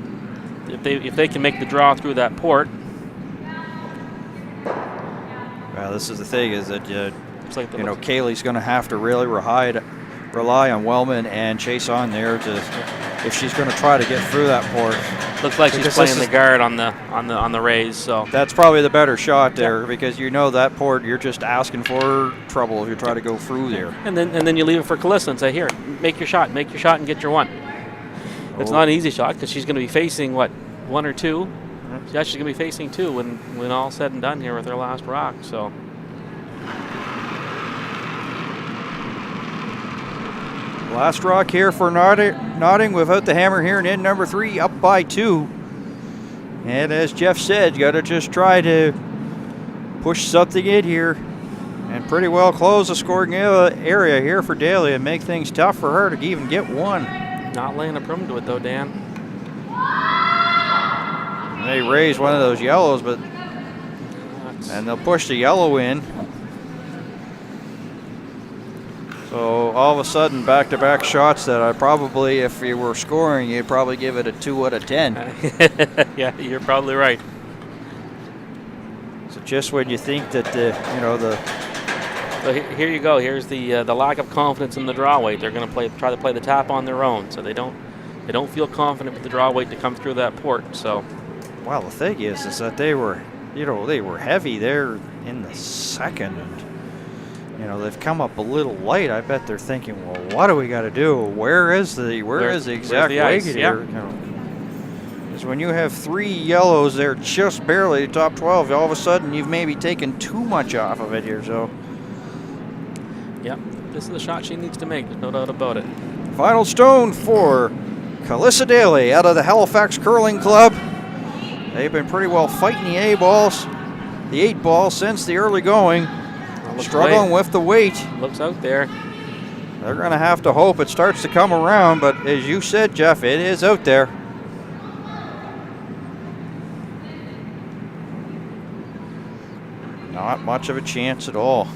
if they can make the draw through that port. Well, this is the thing, is that like Kaylee's going to have to really rely on Wellman and Chase on there if she's going to try to get through that port. Looks like she's playing the guard on the raise, so that's probably the better shot there, because you know that port, you're just asking for trouble if you try to go through there. And then you leave it for Kalissa and say, here, make your shot and get your one. It's not an easy shot because she's going to be facing 1 or 2. Yeah, she's going to be facing 2 when all's said and done here with her last rock. So. Last rock here for Notting without the hammer here, and in number 3 up by 2. And as Jeff said, you got to just try to push something in here and pretty well close the scoring area here for Daly and make things tough for her to even get one. Not laying a broom to it though, Dan. They raise one of those yellows, and they'll push the yellow in. So all of a sudden, back-to-back shots that I probably, if you were scoring, you'd probably give it a 2 out of 10. Yeah, you're probably right. So just when you think that So here you go. Here's the lack of confidence in the draw weight. They're going to try to play the tap on their own, so they don't feel confident with the draw weight to come through that port. So, well, the thing is that they were heavy there in the second. And they've come up a little light. I bet they're thinking, well, what do we got to do? Where is the exact weight here? Because when you have 3 yellows there, just barely top 12, all of a sudden you've maybe taken too much off of it here. So, yeah, this is the shot she needs to make. There's no doubt about it. Final stone for Kalissa Daly out of the Halifax Curling Club. They've been pretty well fighting the 8 ball since the early going. Struggling with the weight. Looks out there. They're going to have to hope it starts to come around, but as you said, Jeff, it is out there. Not much of a chance at all.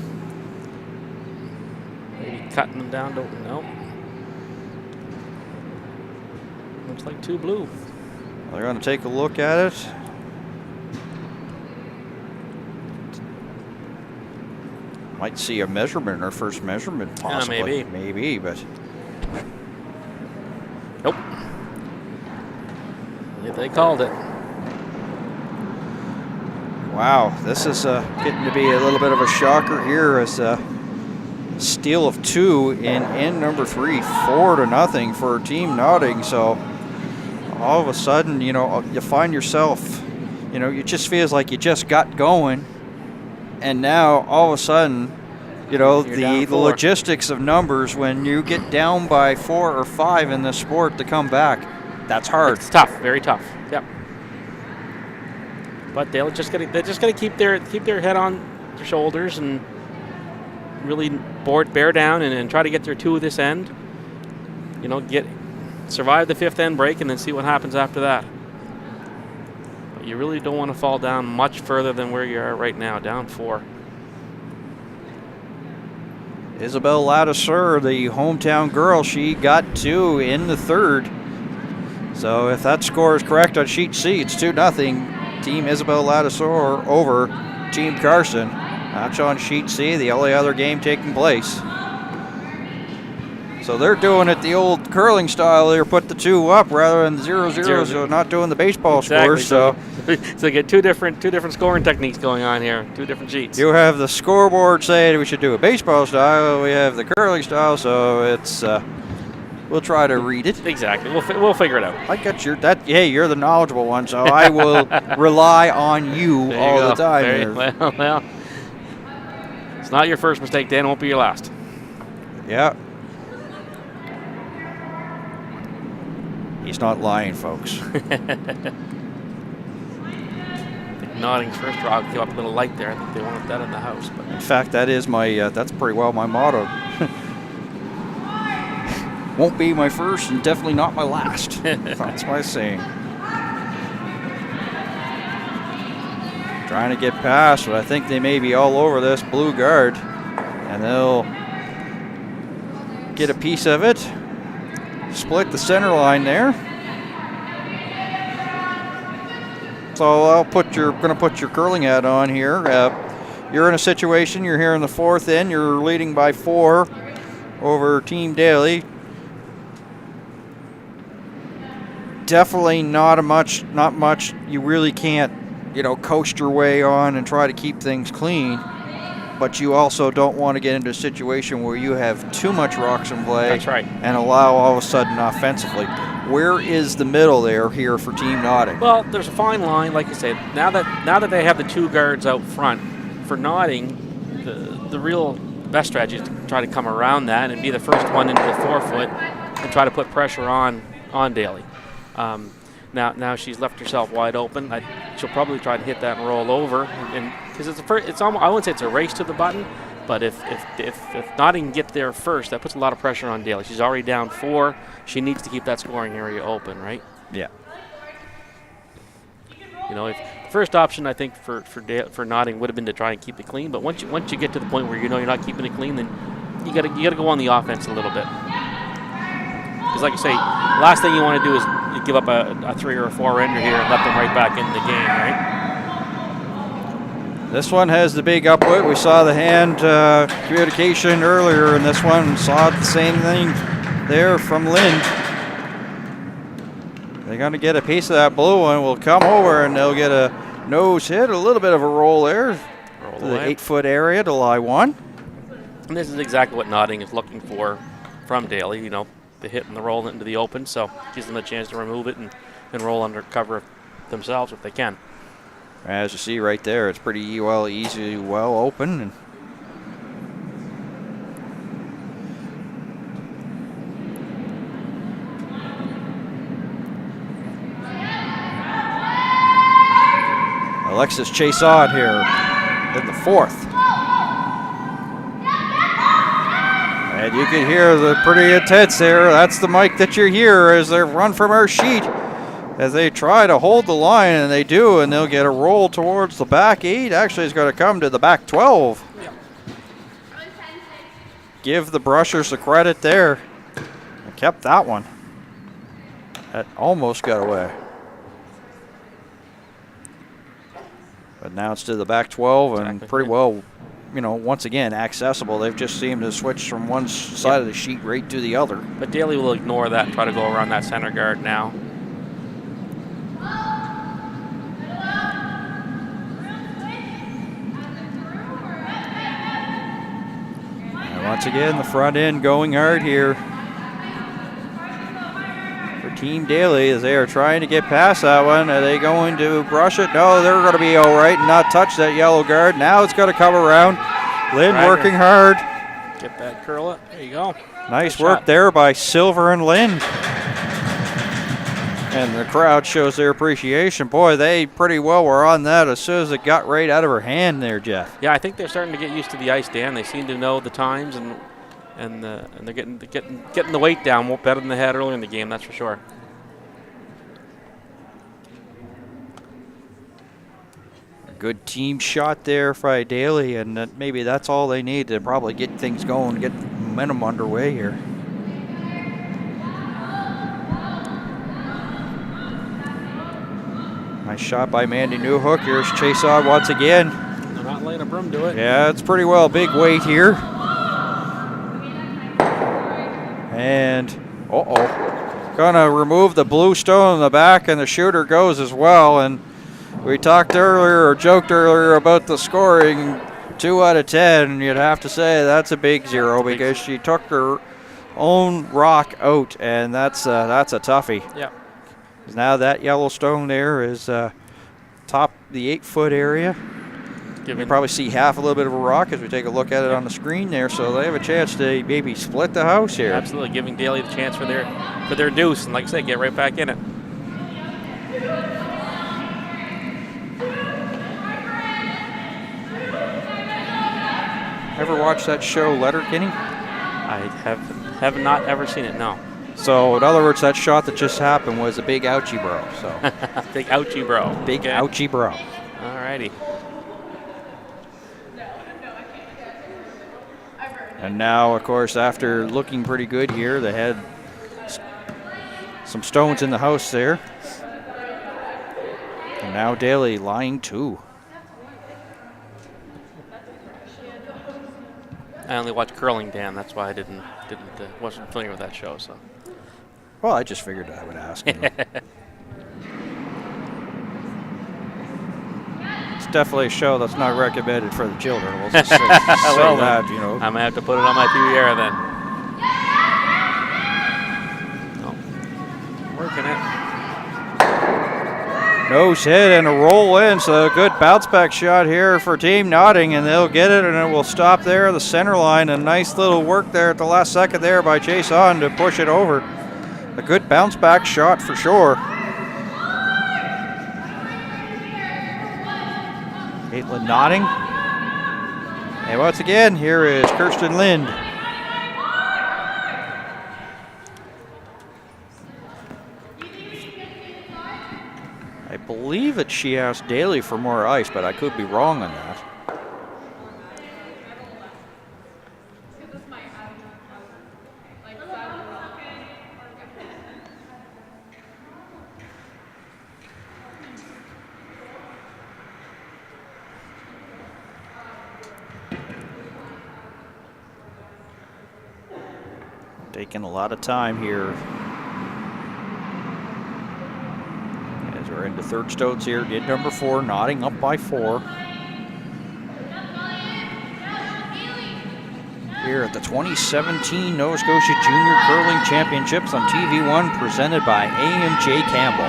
Maybe cutting them down to, no. Looks like 2 blue. They're going to take a look at it. Might see a measurement, our first measurement, possibly. Maybe, but nope. They called it. Wow, this is getting to be a little bit of a shocker here as a steal of 2 in number 3, 4-0 for Team Notting. So all of a sudden, you find yourself, it just feels like you just got going. And now, all of a sudden, you know, You're down the 4. logistics of numbers when you get down by 4 or 5 in this sport to come back. That's hard. It's tough, very tough. Yep. But they're just gonna keep their head on their shoulders and really bear down and try to get their 2 of this end. You know, survive the 5th end break and then see what happens after that. But you really don't want to fall down much further than where you are right now, down 4. Isabel Ladouceur, the hometown girl, she got 2 in the 3rd. So if that score is correct on sheet C, it's 2-0. Team Isabel Ladouceur over Team Carson. That's on sheet C, the only other game taking place. So they're doing it the old curling style. They put the 2 up rather than 0-0, so not doing the baseball scores. So you get two different scoring techniques going on here, 2 different sheets. You have the scoreboard saying we should do a baseball style. We have the curling style, so it's we'll try to read it. Exactly. We'll figure it out. I got hey, you're the knowledgeable one, so I will rely on you all the time. Here. Well, it's not your first mistake, Dan. It won't be your last. Yeah. He's not lying, folks. Notting's first draw came up a little light there. I think they wanted that in the house. But in fact, that is my that's pretty well my motto. Won't be my first and definitely not my last. That's my saying. Trying to get past, but I think they may be all over this blue guard, and they'll get a piece of it. Split the center line there. So gonna put your curling hat on here. You're in a situation, you're here in the 4th end, you're leading by 4 over Team Daly. Definitely not much. You really can't, coast your way on and try to keep things clean. But you also don't want to get into a situation where you have too much rocks in play. That's right. And allow all of a sudden offensively. Where is the middle there here for Team Notting? Well, there's a fine line, like you said. Now that they have the 2 guards out front, for Notting, the real best strategy is to try to come around that and be the first one into the 4-foot and try to put pressure on Daly. Now she's left herself wide open. She'll probably try to hit that and roll over, and because it's almost, I wouldn't say it's a race to the button, but if Notting can get there first, that puts a lot of pressure on Daly. She's already down 4. She needs to keep that scoring area open, right? Yeah. If the first option I think for Notting would have been to try and keep it clean, but once you get to the point where you're not keeping it clean, then you got to go on the offense a little bit. Because like I say, last thing you want to do is give up a 3 or a 4-ender here and let them right back in the game, right? This one has the big upwit. We saw the hand communication earlier in this one. Saw the same thing there from Lind. They're going to get a piece of that blue one. Will come over and they'll get a nose hit. A little bit of a roll there. Roll to the 8-foot area to lie 1. And this is exactly what Notting is looking for from Daly, the hit and the roll into the open, so gives them a chance to remove it and roll under cover themselves if they can. As you see right there, it's pretty easy, well open. And Alexis Chason here in the 4th. And you can hear the pretty intense there. That's the mic that you hear as they run from our sheet. As they try to hold the line, and they do, and they'll get a roll towards the back 8. Actually, it's going to come to the back 12. Yeah. Give the brushers the credit there. They kept that one. That almost got away. But now it's to the back 12, and pretty well, once again, accessible. They've just seemed to switch from one side of the sheet right to the other. But Daly will ignore that and try to go around that center guard now. Once again, the front end going hard here for Team Daly as they are trying to get past that one. Are they going to brush it? No, they're going to be all right and not touch that yellow guard. Now it's going to come around. Lynn working hard. Get that curl up. There you go. Nice work there by Silver and Lynn. And the crowd shows their appreciation. Boy, they pretty well were on that as soon as it got right out of her hand there, Jeff. Yeah, I think they're starting to get used to the ice, Dan. They seem to know the times, and they're getting the weight down better than they had earlier in the game, that's for sure. A good team shot there by Daly, and maybe that's all they need to probably get things going, get momentum underway here. Nice shot by Mandy Newhook. Here's Chase on once again. They're not laying a broom to it. Yeah, it's pretty well big weight here. And, gonna remove the blue stone in the back, and the shooter goes as well. And we talked earlier, or joked earlier, about the scoring. 2 out of 10, you'd have to say that's a big zero because she took her own rock out, and that's a toughie. Yeah. Now that yellow stone there is top the 8-foot area. You can probably see half a little bit of a rock as we take a look at it on the screen there. So they have a chance to maybe split the house here. Absolutely, giving Daly the chance for their deuce, and like I said, get right back in it. Ever watch that show Letterkenny? I have not ever seen it. No. So, in other words, that shot that just happened was a big ouchie bro. So big ouchie bro. Big ouchie bro. All righty. And now, of course, after looking pretty good here, they had some stones in the house there. And now Daly line 2. I only watch curling, Dan. That's why I wasn't familiar with that show. So. Well, I just figured I would ask. It's definitely a show that's not recommended for the children. We'll just say well, that, you know. I might have to put it on my PVR then. Oh. Working it. Nose hit and a roll in, so a good bounce back shot here for Team Notting, and they'll get it, and it will stop there at the center line. A nice little work there at the last second there by Chase On to push it over. A good bounce back shot for sure. Caitlin Notting. And once again, here is Kirsten Lind. I believe that she asked Daly for more ice, but I could be wrong on that. Taking a lot of time here. As we're into third stones here, did number 4, Notting up by 4. Here at the 2017 Nova Scotia Junior Curling Championships on TV1, presented by AMJ Campbell.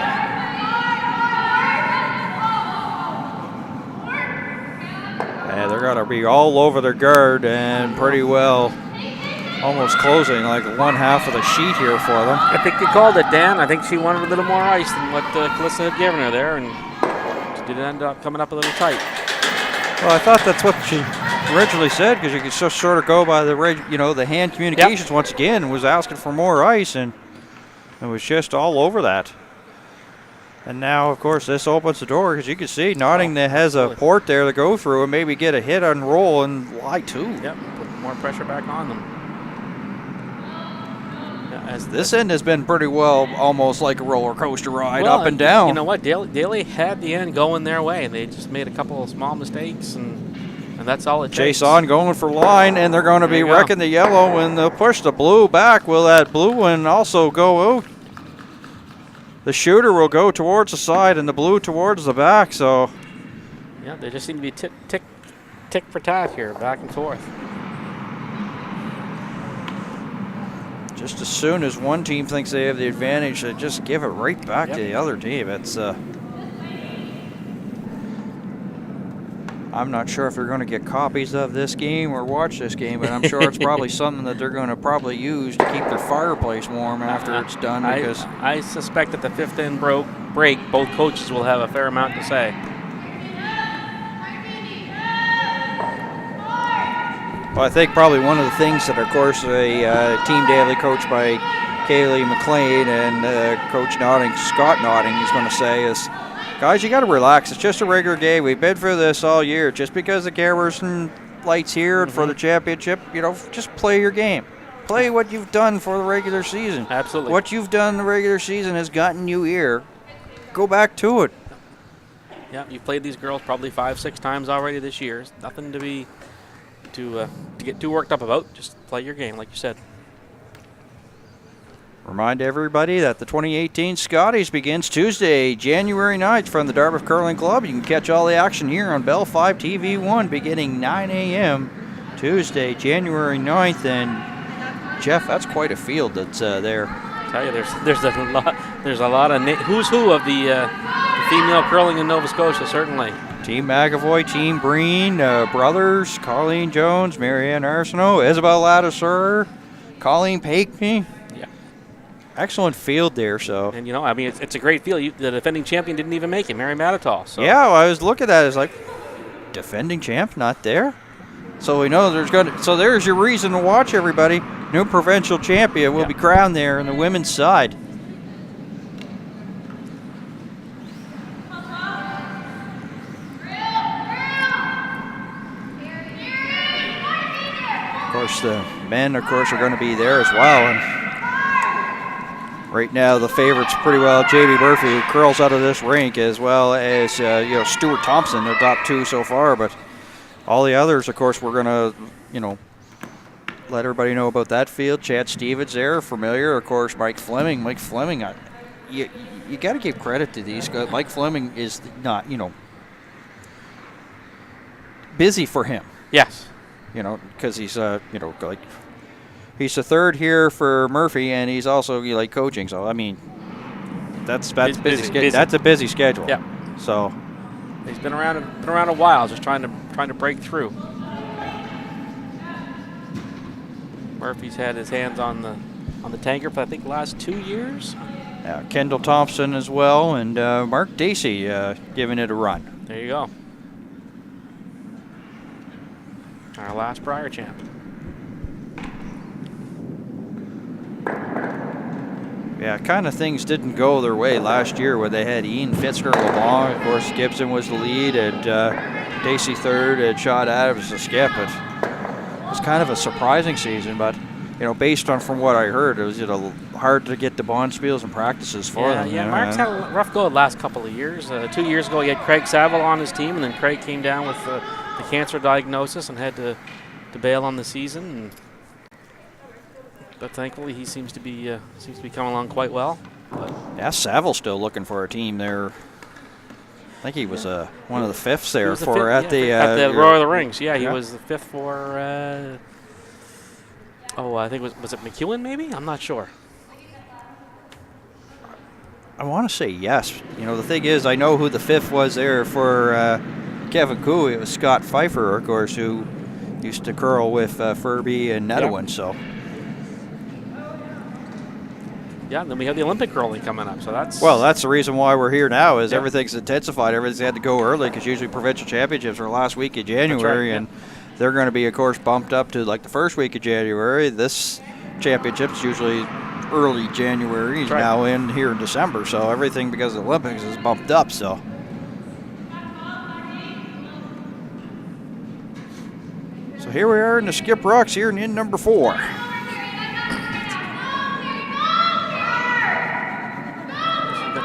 And they're going to be all over their guard and pretty well almost closing like one half of the sheet here for them. I think you called it, Dan. I think she wanted a little more ice than what Calissa had given her there, and she did end up coming up a little tight. Well, I thought that's what she originally said, because you could just sort of go by the the hand communications. Once again, was asking for more ice, and it was just all over that. And now, of course, this opens the door, because you can see Notting has a port there to go through and maybe get a hit on roll and lie 2. Yep, put more pressure back on them. As this end has been pretty well almost like a roller coaster ride, up and down. You know what? Daly had the end going their way, and they just made a couple of small mistakes, and that's all it takes. Chase On going for line, and they're going to be wrecking the yellow, and they'll push the blue back. Will that blue one also go out? The shooter will go towards the side, and the blue towards the back. So, yeah, they just seem to be tick for tat here, back and forth. Just as soon as one team thinks they have the advantage, they just give it right back to the other team. It's I'm not sure if they're going to get copies of this game or watch this game, but I'm sure it's probably something that they're going to probably use to keep their fireplace warm after it's done. Because I suspect that the fifth inning break, both coaches will have a fair amount to say. Well, I think probably one of the things that, of course, Team Daly coached by Kaylee McLean and Scott Notting is going to say is, guys, you got to relax. It's just a regular game. We've been through this all year. Just because the cameras and lights here for the championship, just play your game. Play what you've done for the regular season. Absolutely. What you've done in the regular season has gotten you here. Go back to it. Yeah, you've played these girls probably 5-6 times already this year. It's nothing to get too worked up about. Just play your game, like you said. Remind everybody that the 2018 Scotties begins Tuesday, January 9th from the Dartmouth Curling Club. You can catch all the action here on Bell 5 TV1 beginning 9 a.m. Tuesday, January 9th. And, Jeff, that's quite a field that's there. I tell you, there's a lot of who's who of the female curling in Nova Scotia, certainly. Team McAvoy, Team Breen, brothers, Colleen Jones, Marianne Arsenault, Isabel Ladouceur, Colleen Pakey. Excellent field there, so. And, it's a great field. The defending champion didn't even make it, Mary Matitol. So. Yeah, I was looking at it. It's like, defending champ not there? So we know so there's your reason to watch, everybody. New provincial champion will be crowned there on the women's side. Of course, the men, are going to be there as well. And right now, the favorites pretty well, J.B. Murphy, who curls out of this rink, as well as Stuart Thompson, their top two so far. But all the others, of course, we're going to, let everybody know about that field. Chad Stevens there, familiar. Of course, Mike Fleming. Mike Fleming, you got to give credit to these guys. Mike Fleming is not, busy for him. Yes. Because he's, he's the third here for Murphy, and he's also coaching. So I mean, that's busy. That's a busy schedule. Yeah. So he's been around a while, just trying to break through. Murphy's had his hands on the tanker for I think the last 2 years. Yeah, Kendall Thompson as well, and Mark Dacy giving it a run. There you go. Our last Brier champ. Yeah, kind of things didn't go their way last year where they had Ian Fitzger along. Of course, Gibson was the lead, and Dacy third, and Shot Adams the skip. It was kind of a surprising season, but based on from what I heard, it was hard to get the bonspiels and practices for them. Yeah, Mark's had a rough go the last couple of years. 2 years ago, he had Craig Saville on his team, and then Craig came down with the cancer diagnosis and had to bail on the season. But thankfully, he seems to be coming along quite well. But yeah, Saville's still looking for a team there. I think he was one of the fifths there at the Royal of the Rings. Yeah, he was the fifth for. I think was it McEwen? Maybe, I'm not sure. I want to say yes. The thing is, I know who the fifth was there for Kevin Coo. It was Scott Pfeiffer, of course, who used to curl with Furby and Netawin. So. Yeah, and then we have the Olympic curling coming up, so that's... Well, that's the reason why we're here now, is everything's intensified. Everything's had to go early, because usually provincial championships are last week of January, and they're going to be, of course, bumped up to the first week of January. This championship's usually early January. He's now in here in December, so everything, because of the Olympics, is bumped up, so... So here we are in the Skip Rocks here in in number 4.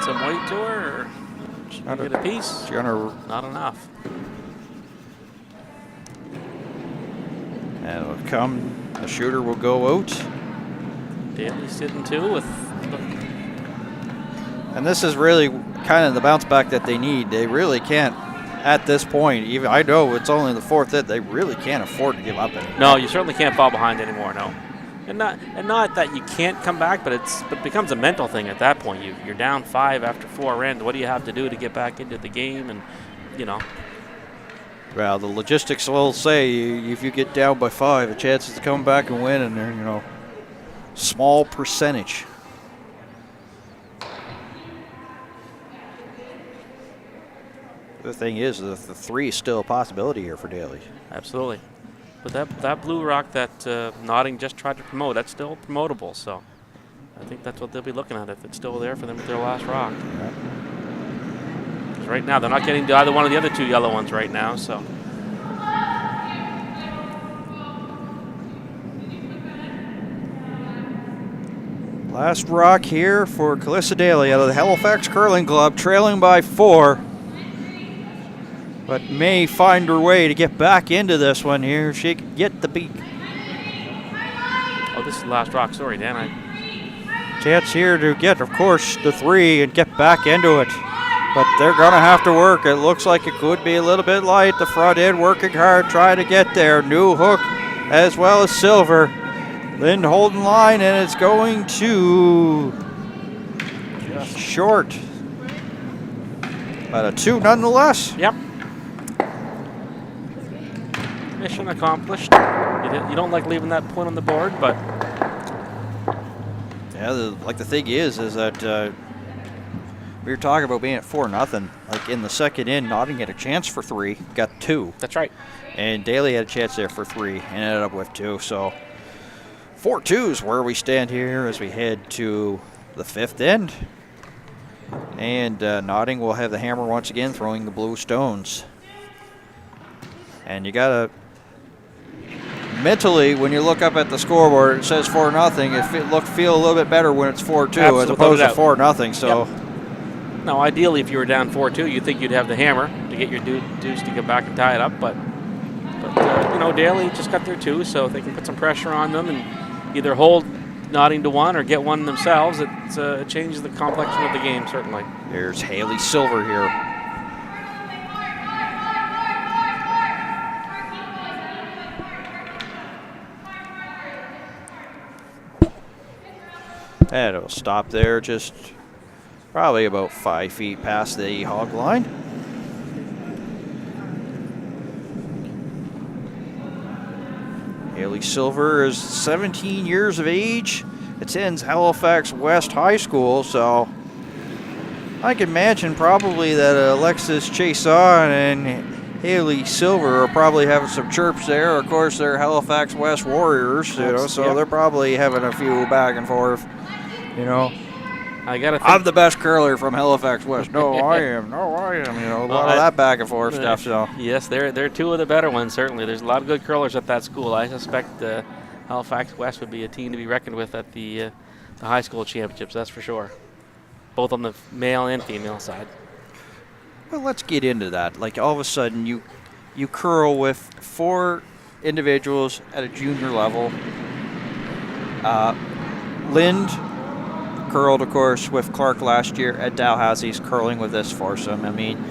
Some weight to her, or should we get a piece? Not enough. And it'll come, the shooter will go out. Daly sitting too with. And this is really kind of the bounce back that they need. They really can't, at this point, even I know it's only the fourth hit, they really can't afford to give up anymore. No, you certainly can't fall behind anymore, no. And not that you can't come back, but it becomes a mental thing at that point. You're down 5 after 4 ends. What do you have to do to get back into the game? And Well, the logistics will say if you get down by 5, the chances to come back and win, and they're, small percentage. The thing is, the 3 is still a possibility here for Daly. Absolutely. But that blue rock that Notting just tried to promote, that's still promotable. So I think that's what they'll be looking at if it's still there for them with their last rock. Yeah. Right now, they're not getting to either one of the other 2 yellow ones right now. So last rock here for Calissa Daly out of the Halifax Curling Club, trailing by 4. But may find her way to get back into this one here. She can get the beat. oh, this is the last rock. Sorry, Dan. Chance here to get, of course, the 3 and get back into it. But they're going to have to work. It looks like it could be a little bit light. The front end working hard, trying to get there. New hook as well as silver. Lind holding line, and it's going to short. But a 2 nonetheless. Yep. Mission accomplished. You don't like leaving that point on the board, but yeah, the thing is that we were talking about being at 4-0. Like in the second in, Notting had a chance for 3, got 2. that's right. And Daly had a chance there for 3 and ended up with 2. So 4-2 is where we stand here as we head to the 5th end. And Notting will have the hammer once again, throwing the blue stones. And you gotta mentally, when you look up at the scoreboard, it says 4-0. It feel a little bit better when it's 4-2 as opposed to 4-0. So. Yep. Now, ideally, if you were down 4-2, you'd think you'd have the hammer to get your deuce to get back and tie it up. But Daly just got their 2, so if they can put some pressure on them and either hold Notting to 1 or get 1 themselves, it changes the complexion of the game, certainly. There's Haley Silver here. And it'll stop there, just probably about 5 feet past the hog line. Haley Silver is 17 years of age, attends Halifax West High School, so I can imagine probably that Alexis Chason and Haley Silver are probably having some chirps there. Of course, they're Halifax West Warriors, so yep. They're probably having a few back and forth. I gotta think. I'm the best curler from Halifax West. No, I am. No, I am. A lot of that back and forth stuff. So yes, they're 2 of the better ones. Certainly, there's a lot of good curlers at that school. I suspect Halifax West would be a team to be reckoned with at the high school championships. That's for sure, both on the male and female side. Well, let's get into that. Like all of a sudden, you curl with 4 individuals at a junior level. Lind curled, of course, with Clark last year at Dalhousie's, curling with this foursome. I mean,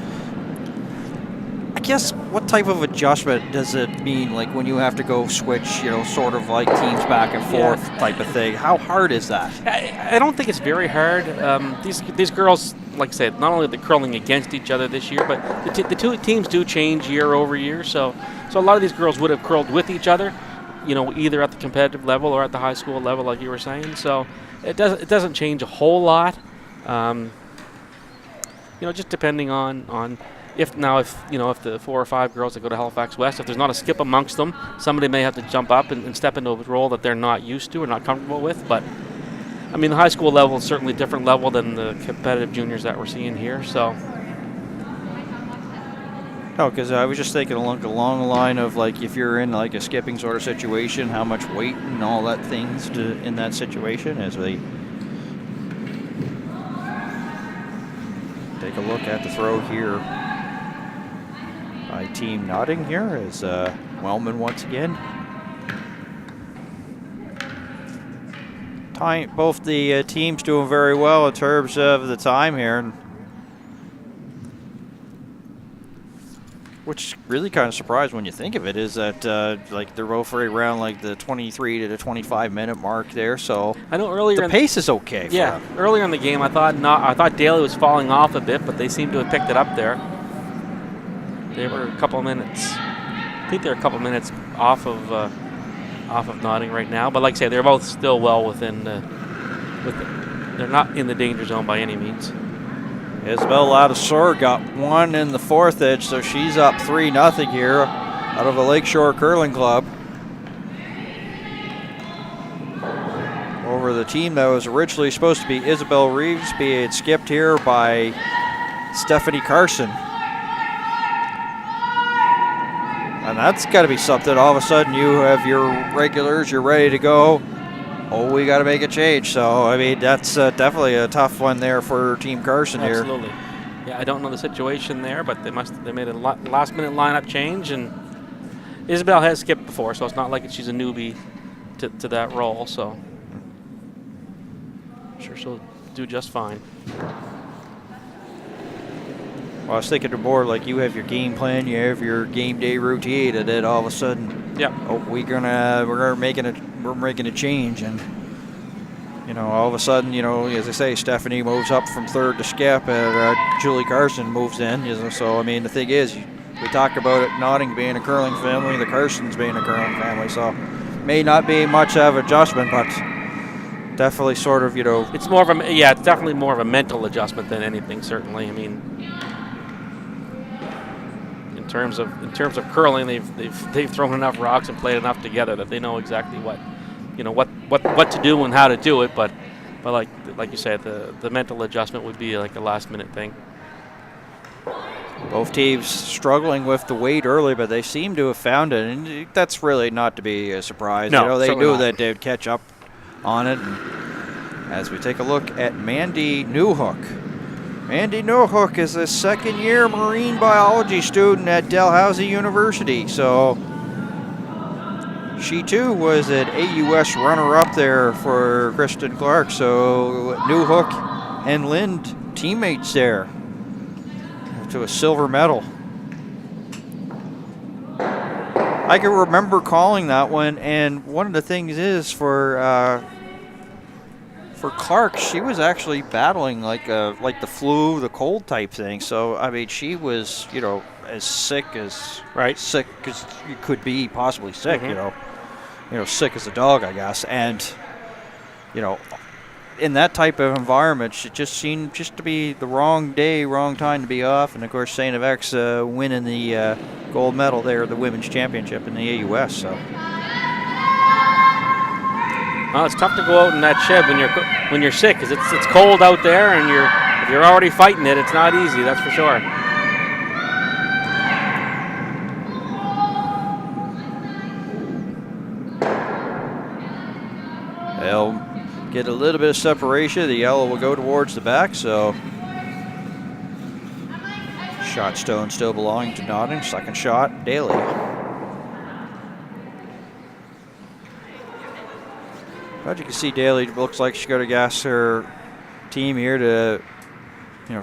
I guess what type of adjustment does it mean, like when you have to go switch, sort of like teams back and forth type of thing? How hard is that? I don't think it's very hard. These girls, like I said, not only are they curling against each other this year, but the 2 teams do change year over year. So a lot of these girls would have curled with each other, either at the competitive level or at the high school level, like you were saying. So it doesn't change a whole lot. Just depending on if the 4 or 5 girls that go to Halifax West, if there's not a skip amongst them, somebody may have to jump up and step into a role that they're not used to or not comfortable with. But I mean, the high school level is certainly a different level than the competitive juniors that we're seeing here. So. No, because I was just thinking along the line of, like, if you're in like a skipping sort of situation, how much weight and all that things in that situation as we take a look at the throw here by Team Notting here as Wellman once again. Both the teams doing very well in terms of the time here. Which really kind of surprised when you think of it is that like they're both right around like the 23 to the 25 minute mark there. So I know earlier the pace is okay. Yeah, earlier in the game I thought Daly was falling off a bit, but they seem to have picked it up there. They were a couple minutes. I think they're a couple minutes off of Notting right now. But like I say, they're both still well within. They're not in the danger zone by any means. Isabel Ladouceur got one in the fourth edge, so she's up 3-0 here out of the Lakeshore Curling Club over the team that was originally supposed to be Isabel Reeves, being skipped here by Stephanie Carson. And that's got to be something. All of a sudden you have your regulars, you're ready to go. Oh, we got to make a change. So, I mean, that's definitely a tough one there for Team Carson here. Absolutely. Yeah, I don't know the situation there, but they made a last-minute lineup change, and Isabel has skipped before, so it's not like she's a newbie to that role. So, I'm sure she'll do just fine. Well, I was thinking more like you have your game plan, you have your game day routine, and then all of a sudden, oh, we're making a change, and all of a sudden, as I say, Stephanie moves up from third to skip, and Julie Carson moves in. So I mean, the thing is, we talk about it, Notting being a curling family, the Carsons being a curling family, so may not be much of an adjustment, but definitely sort of, it's more of a it's definitely more of a mental adjustment than anything. Certainly, I mean. In terms of curling, they've thrown enough rocks and played enough together that they know exactly what to do and how to do it. But like you said, the mental adjustment would be like a last minute thing. Both teams struggling with the weight early, but they seem to have found it, and that's really not to be a surprise. No, they knew not. that they'd catch up on it. And as we take a look at Mandy Newhook. Mandy Newhook is a second-year marine biology student at Dalhousie University. So she, too, was an AUS runner-up there for Kristen Clark. So Newhook and Lind, teammates there, to a silver medal. I can remember calling that one, and one of the things is for Clark, she was actually battling like the flu, the cold type thing. So I mean, she was as sick as you could be, possibly sick. Sick as a dog, I guess. And in that type of environment, it just seemed just to be the wrong day, wrong time to be off. And of course, St. FX winning the gold medal there, the women's championship in the AUS. So. Well, it's tough to go out in that shed when you're sick, because it's cold out there, and if you're already fighting it, it's not easy. That's for sure. They'll get a little bit of separation. The yellow will go towards the back, so shot stone still belonging to Notting. Second shot, Daly. But you can see Daly looks like she's going to gas her team here to,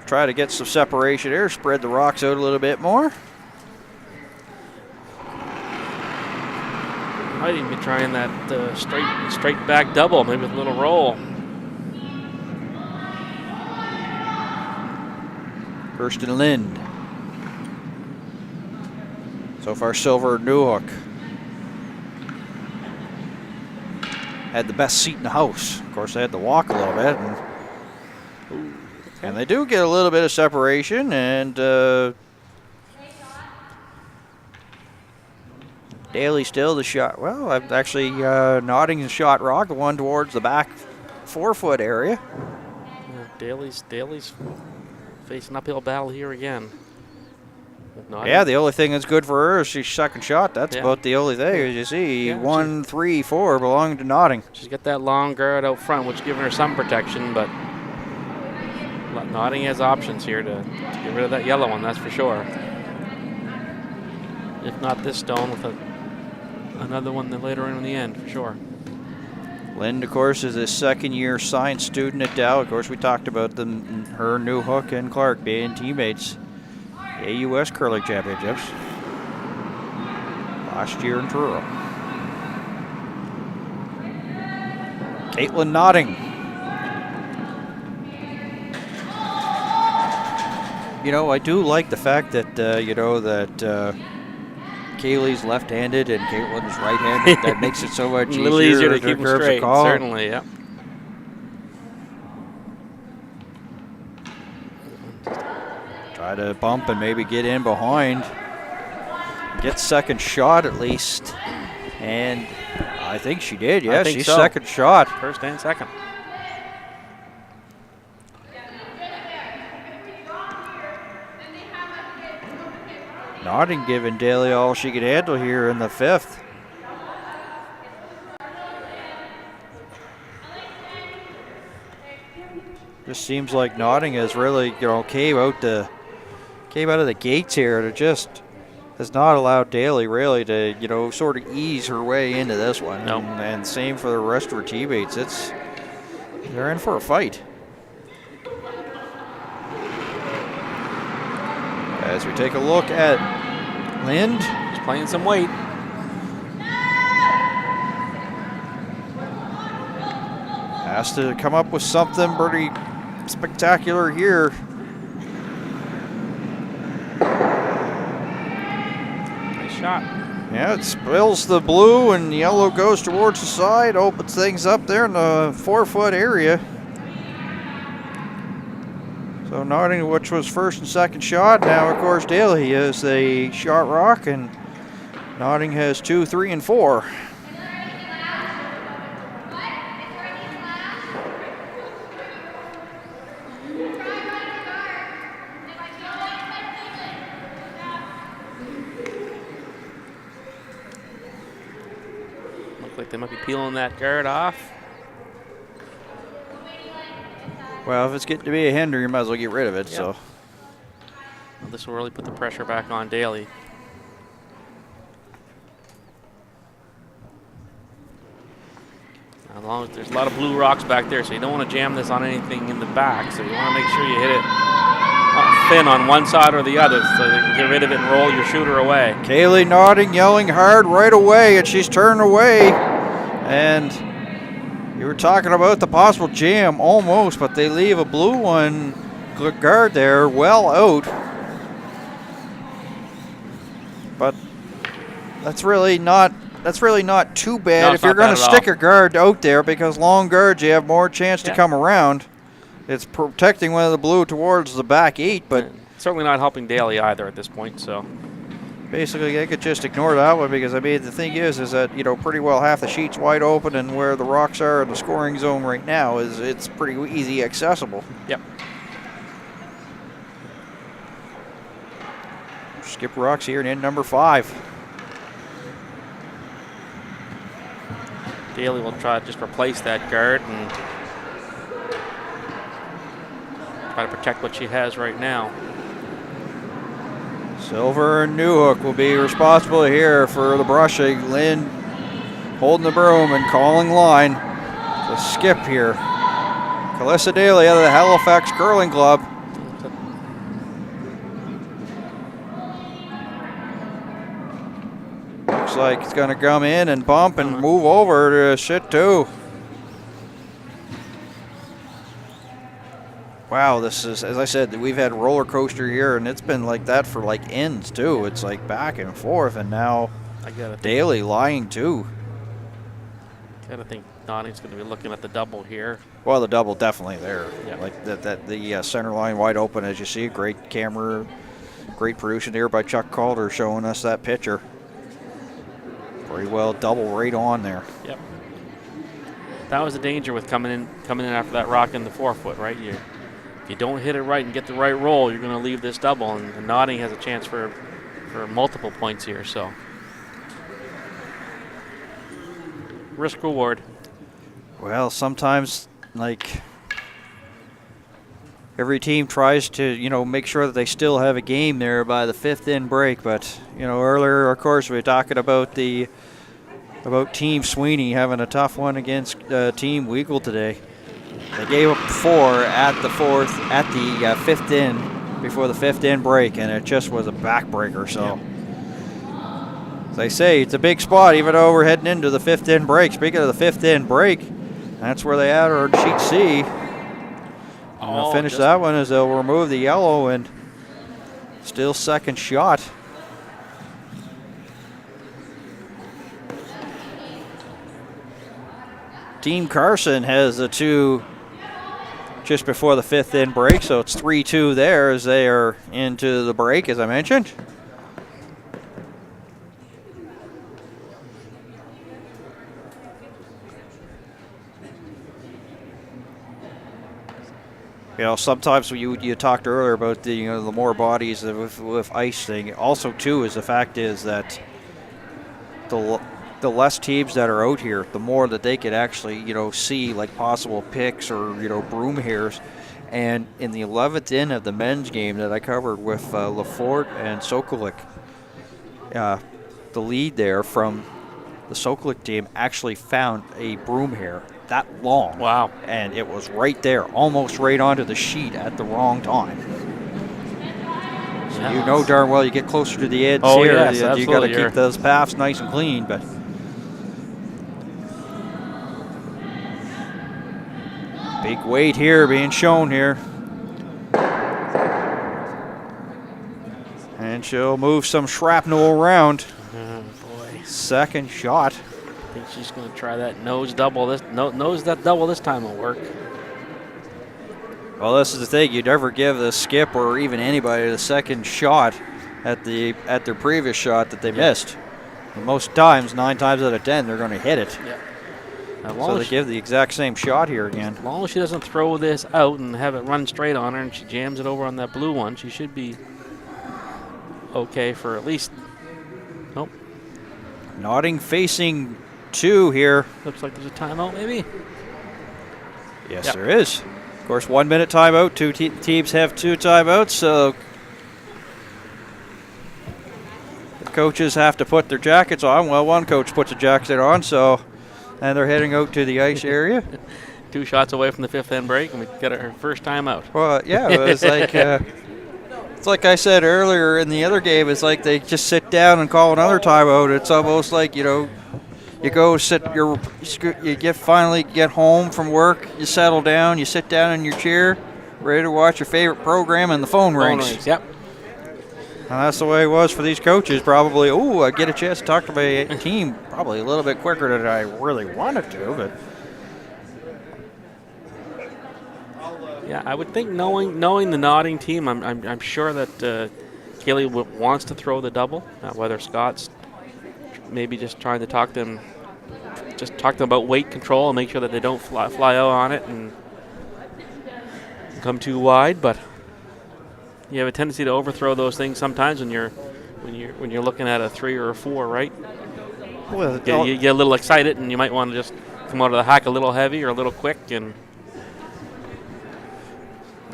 try to get some separation here, spread the rocks out a little bit more. Might even be trying that straight back double, maybe with a little roll. Kirsten Lind. So far, silver Newhook. Had the best seat in the house. Of course, they had to walk a little bit. And they do get a little bit of separation. And Daly still the shot. Well, I'm actually nodding the shot rock, the one towards the back 4-foot area. Daly's facing uphill battle here again. Yeah, the only thing that's good for her is she's second shot. That's about the only thing. As you see, 1, 3, 4 belong to Notting. She's got that long guard out front, which is giving her some protection, but Notting has options here to get rid of that yellow one, that's for sure. If not this stone, with another one then later in the end, for sure. Lind, of course, is a second-year science student at Dow. Of course, we talked about her, Newhook, and Clark being teammates. AUS Curling Championships last year in Truro. Caitlin Notting You know, I do like the fact that, you know, that Kaylee's left-handed and Caitlin's right-handed. That makes it so much a little easier to keep them curves straight, a call. certainly, yeah. Try to bump and maybe get in behind. Get second shot at least. And I think she did, yes. She's so. Second shot. First and second. Notting giving Daly all she could handle here in the 5th. Just seems like Notting has really, you know, came out of the gates here, and it just has not allowed Daly really to, you know, sort of ease her way into this one. No. And same for the rest of her teammates. They're in for a fight. As we take a look at Lind. She's playing some weight. Has to come up with something pretty spectacular here. Nice shot. Yeah, it spills the blue and yellow goes towards the side, opens things up there in the 4-foot area. So Notting, which was first and second shot, now of course Daly is a shot rock, and Notting has 2, 3, and 4. Looks like they might be peeling that guard off. Well, if it's getting to be a hinder, you might as well get rid of it. Yep. So Well, this will really put the pressure back on Daly. As long as there's a lot of blue rocks back there, so you don't want to jam this on anything in the back. So you want to make sure you hit it thin on one side or the other, so you can get rid of it and roll your shooter away. Kaylee Notting yelling hard right away, and she's turned away. And you were talking about the possible jam, almost, but they leave a blue one guard there well out. But that's really not too bad No, if you're going to stick a guard out there, because long guards you have more chance to come around. It's protecting one of the blue towards the back 8, but certainly not helping Daly either at this point. So basically, they could just ignore that one, because I mean the thing is that, you know, pretty well half the sheet's wide open, and where the rocks are in the scoring zone right now it's pretty easy accessible. Yep. Skip rocks here in number 5. Daly will try to just replace that guard and try to protect what she has right now. Silver and Newhook will be responsible here for the brushing. Lynn holding the broom and calling line. The skip here. Calissa Daly out of the Halifax Curling Club. Looks like it's going to come in and bump and move over to sit 2. Wow, this is, as I said, we've had roller coaster here, and it's been like that for like ends too. It's like back and forth, and now Daly lying too. Gotta think Notting's going to be looking at the double here. Well, the double definitely there. Yep. Like the center line wide open, as you see. Great camera, great producing here by Chuck Calder showing us that picture. Very well, double right on there. Yep. That was the danger with coming in after that rock in the 4-foot, right? If you don't hit it right and get the right roll, you're going to leave this double, and Notting has a chance for multiple points here. So risk reward. Well, sometimes like every team tries to, you know, make sure that they still have a game there by the 5th in break. But, you know, earlier, of course, we were talking about Team Sweeney having a tough one against Team Weagle today. They gave up 4 at the 5th in before the 5th in break, and it just was a backbreaker. So, as I say, it's a big spot, even though we're heading into the 5th in break. Speaking of the 5th in break, that's where they add our sheet C. And they'll finish that one as they'll remove the yellow, and Still second shot. Team Carson has the two just before the fifth in break, so it's 3-2 there as they are into the break, as I mentioned. You know, sometimes you talked earlier about the the more bodies with ice thing. Also, too, is the fact is that the less teams that are out here, the more that they could actually see like possible picks or broom hairs. And in the 11th inning of the men's game that I covered with Lafort and Sokolik, the lead there from the Sokolik team actually found a broom hair that long. Wow. And it was right there, almost right onto the sheet at the wrong time. So Yeah. you know darn well you get closer to the edge Oh, here. yes, You got to absolutely. keep those paths nice and clean. But big weight here being shown here. And she'll move some shrapnel around. Oh, boy. Second shot. I think she's going to try that nose double. Nose that double this time will work. Well, this is the thing. You never give the skip or even anybody the second shot at their previous shot that they missed. And most times, 9 times out of 10, they're going to hit it. Yeah. So they give the exact same shot here again. As long as she doesn't throw this out and have it run straight on her and she jams it over on that blue one, she should be okay for at least. Nope. Nodding facing 2 here. Looks like there's a timeout maybe. Yes, Yep. there is. Of course, 1 minute timeout. Two teams have 2 timeouts, so the coaches have to put their jackets on. Well, one coach puts a jacket on, and they're heading out to the ice area. 2 shots away from the 5th end break, and we get our first timeout. Well, yeah, it was like it's like I said earlier in the other game. It's like they just sit down and call another timeout. It's almost like you go sit. Finally get home from work. You settle down. You sit down in your chair, ready to watch your favorite program, and the phone rings. Yep. And that's the way it was for these coaches. Probably, I get a chance to talk to my team probably a little bit quicker than I really wanted to, but. Yeah, I would think knowing the nodding team, I'm sure that Kaylee wants to throw the double. Whether Scott's maybe just trying to talk them about weight control and make sure that they don't fly out on it and come too wide. But you have a tendency to overthrow those things sometimes when you're looking at a 3 or a 4, right? Well, You get a little excited and you might want to just come out of the hack a little heavy or a little quick and.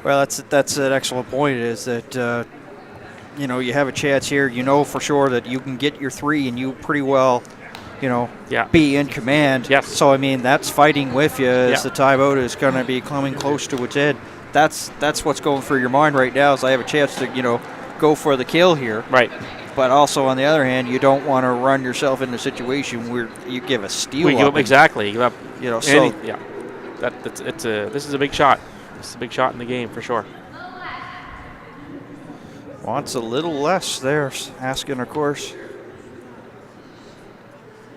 Well, that's an excellent point. Is that you have a chance here. You know for sure that you can get your 3, and you pretty well, be in command. Yes. So I mean, that's fighting with you as the timeout is going to be coming close to its end. That's what's going through your mind right now. Is I have a chance to go for the kill here. Right. But also on the other hand, you don't want to run yourself into a situation where you give a steal up. Exactly. You give up. So yeah. This is a big shot. This is a big shot in the game for sure. Wants a little less there, asking, of course,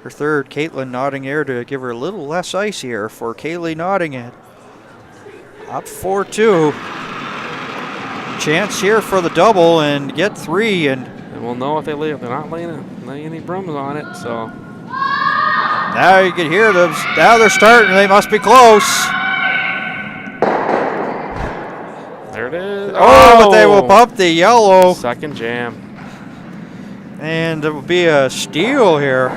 her third, Caitlin Nottingham, to give her a little less ice here for Kaylee Nottingham. Up 4-2. Chance here for the double and get 3. And we'll know if they're not laying any brooms on it. So now you can hear them. Now they're starting. They must be close. There it is. But they will bump the yellow. Second jam. And it will be a steal here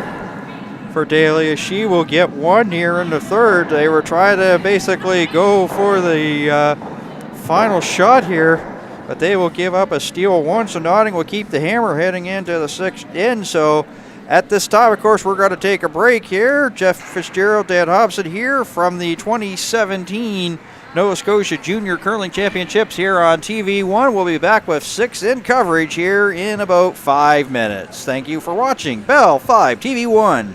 for Daly. She will get 1 here in the third. They were trying to basically go for the final shot here, but they will give up a steal 1. So Nottingham will keep the hammer heading into the 6th inning. So at this time, of course, we're going to take a break here. Jeff Fitzgerald, Dan Hobson here from the 2017 Nova Scotia Junior Curling Championships here on TV1. We'll be back with 6th in coverage here in about 5 minutes. Thank you for watching Bell 5 TV1.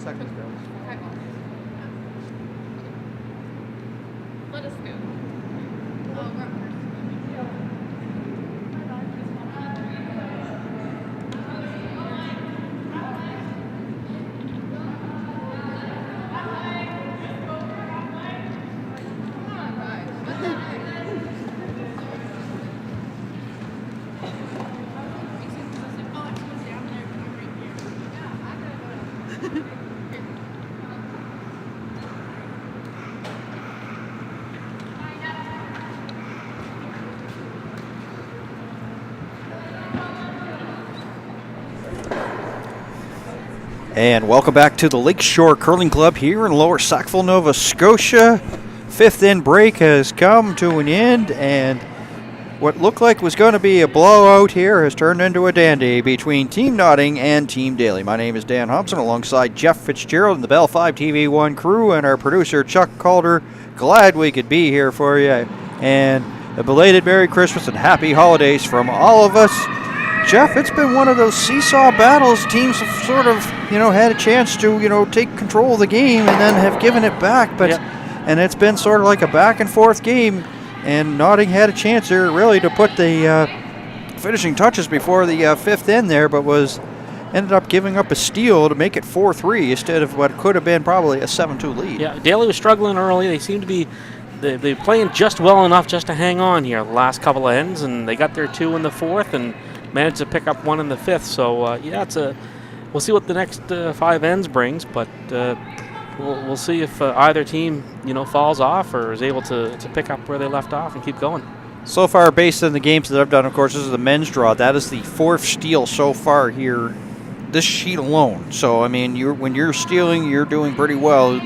seconds, girls. Okay. Let us go. Oh, we're And welcome back to the Lakeshore Curling Club here in Lower Sackville, Nova Scotia. Fifth end break has come to an end, and what looked like was going to be a blowout here has turned into a dandy between Team Notting and Team Daly. My name is Dan Hobson alongside Jeff Fitzgerald and the Bell 5 TV1 crew and our producer Chuck Calder. Glad we could be here for you, and a belated Merry Christmas and Happy Holidays from all of us. Jeff, it's been one of those seesaw battles. Teams have sort of, had a chance to, take control of the game and then have given it back. But and it's been sort of like a back and forth game. And Notting had a chance here really to put the finishing touches before the fifth end there, but was ended up giving up a steal to make it 4-3 instead of what could have been probably a 7-2 lead. Yeah, Daly was struggling early. They seem to be they're playing just well enough just to hang on here the last couple of ends, and they got their 2 in the 4th and managed to pick up 1 in the 5th. So yeah, we'll see what the next 5 ends brings, but we'll see if either team falls off or is able to pick up where they left off and keep going. So far, based on the games that I've done, of course, this is the men's draw. That is the 4th steal so far here, this sheet alone. So I mean, when you're stealing, you're doing pretty well.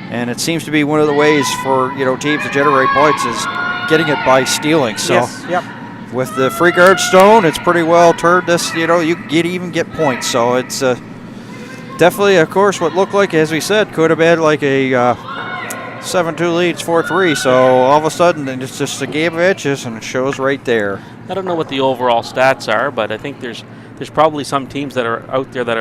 And it seems to be one of the ways for teams to generate points is getting it by stealing. So yes, yep. With the free guard stone, it's pretty well turned this. You even get points. So it's definitely, of course, what looked like, as we said, could have been like a 7-2 lead. It's 4-3. So all of a sudden, it's just a game of inches, and it shows right there. I don't know what the overall stats are, but I think there's probably some teams that are out there that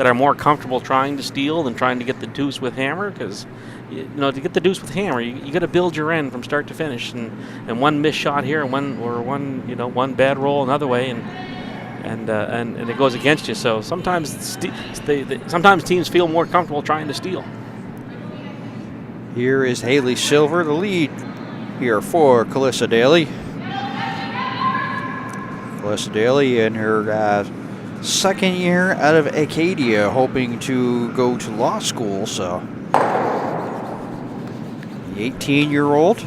are more comfortable trying to steal than trying to get the deuce with hammer, because to get the deuce with hammer, you got to build your end from start to finish, and one missed shot here, and one bad roll another way, and it goes against you. So sometimes sometimes teams feel more comfortable trying to steal. Here is Haley Silver, the lead here for Calissa Daly. Calissa Daly in her second year out of Acadia, hoping to go to law school. So the 18-year-old.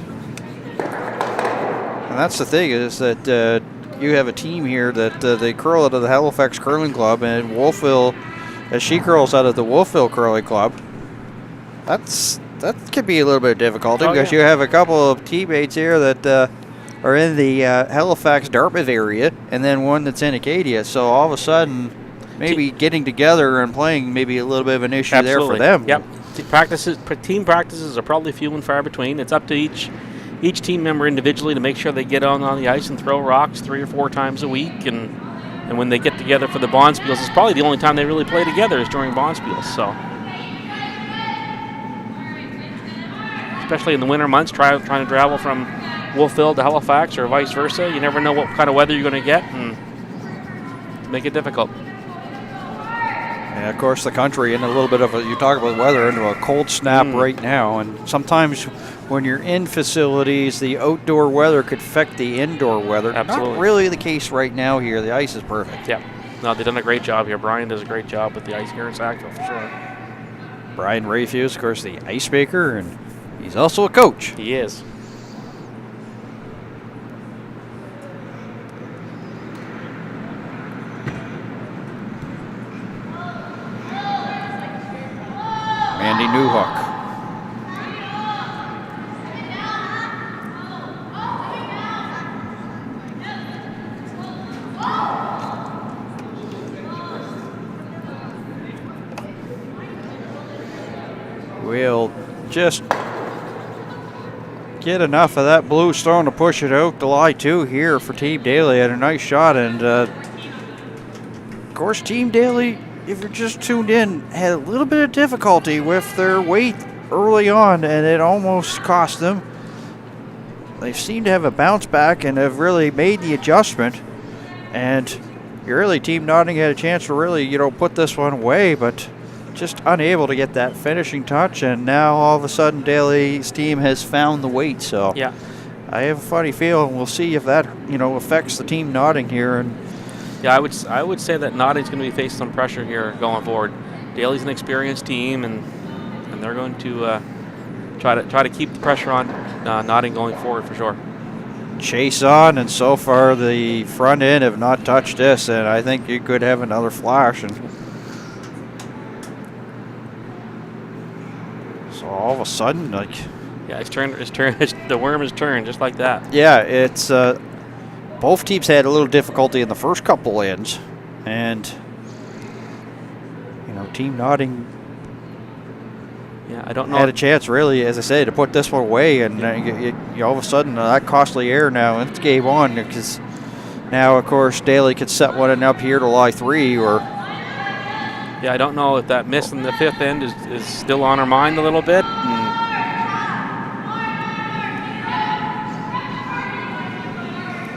And that's the thing, is that you have a team here that they curl out of the Halifax Curling Club, and Wolfville, as she curls out of the Wolfville Curling Club. That could be a little bit of difficulty, because you have a couple of teammates here that are in the Halifax Dartmouth area, and then one that's in Acadia. So all of a sudden, maybe getting together and playing maybe a little bit of an issue there for them. Yep. Team practices are probably few and far between. It's up to each team member individually to make sure they get on the ice and throw rocks 3 or 4 times a week. And when they get together for the bonspiels, it's probably the only time they really play together is during bonspiels. So, especially in the winter months, trying to travel from Wolfville to Halifax or vice versa. You never know what kind of weather you're going to get, and make it difficult. And of course, the country in a little bit of you talk about weather, into a cold snap right now. And sometimes when you're in facilities, the outdoor weather could affect the indoor weather. Absolutely. Not really the case right now here. The ice is perfect. Yeah. No, they've done a great job here. Brian does a great job with the ice here in Sackville, for sure. Brian Rayfuse, of course, the ice maker, and he's also a coach. He is. Mandy Newhook. We'll just get enough of that blue stone to push it out to lie 2 here for Team Daly. Had a nice shot, and of course Team Daly, if you're just tuned in, had a little bit of difficulty with their weight early on, and it almost cost them. They seem to have a bounce back and have really made the adjustment, and really Team Nottingham had a chance to really put this one away, but just unable to get that finishing touch, and now all of a sudden Daly's team has found the weight. So yeah, I have a funny feeling we'll see if that affects the Team Nottingham here. And yeah, I would say that Nottingham's going to be facing some pressure here going forward. Daly's an experienced team, and they're going to try to keep the pressure on Nottingham going forward for sure. Chase on, and so far the front end have not touched this, and I think you could have another flash. And so all of a sudden, yeah, the worm has turned just like that. Yeah, it's both teams had a little difficulty in the first couple ends, and Team Nottingham, yeah, I don't know, had a chance really, as I say, to put this one away, and you all of a sudden that costly error now, it's game on, because now of course Daly could set one up here to lie 3, or yeah, I don't know if that miss in the 5th end is still on her mind a little bit.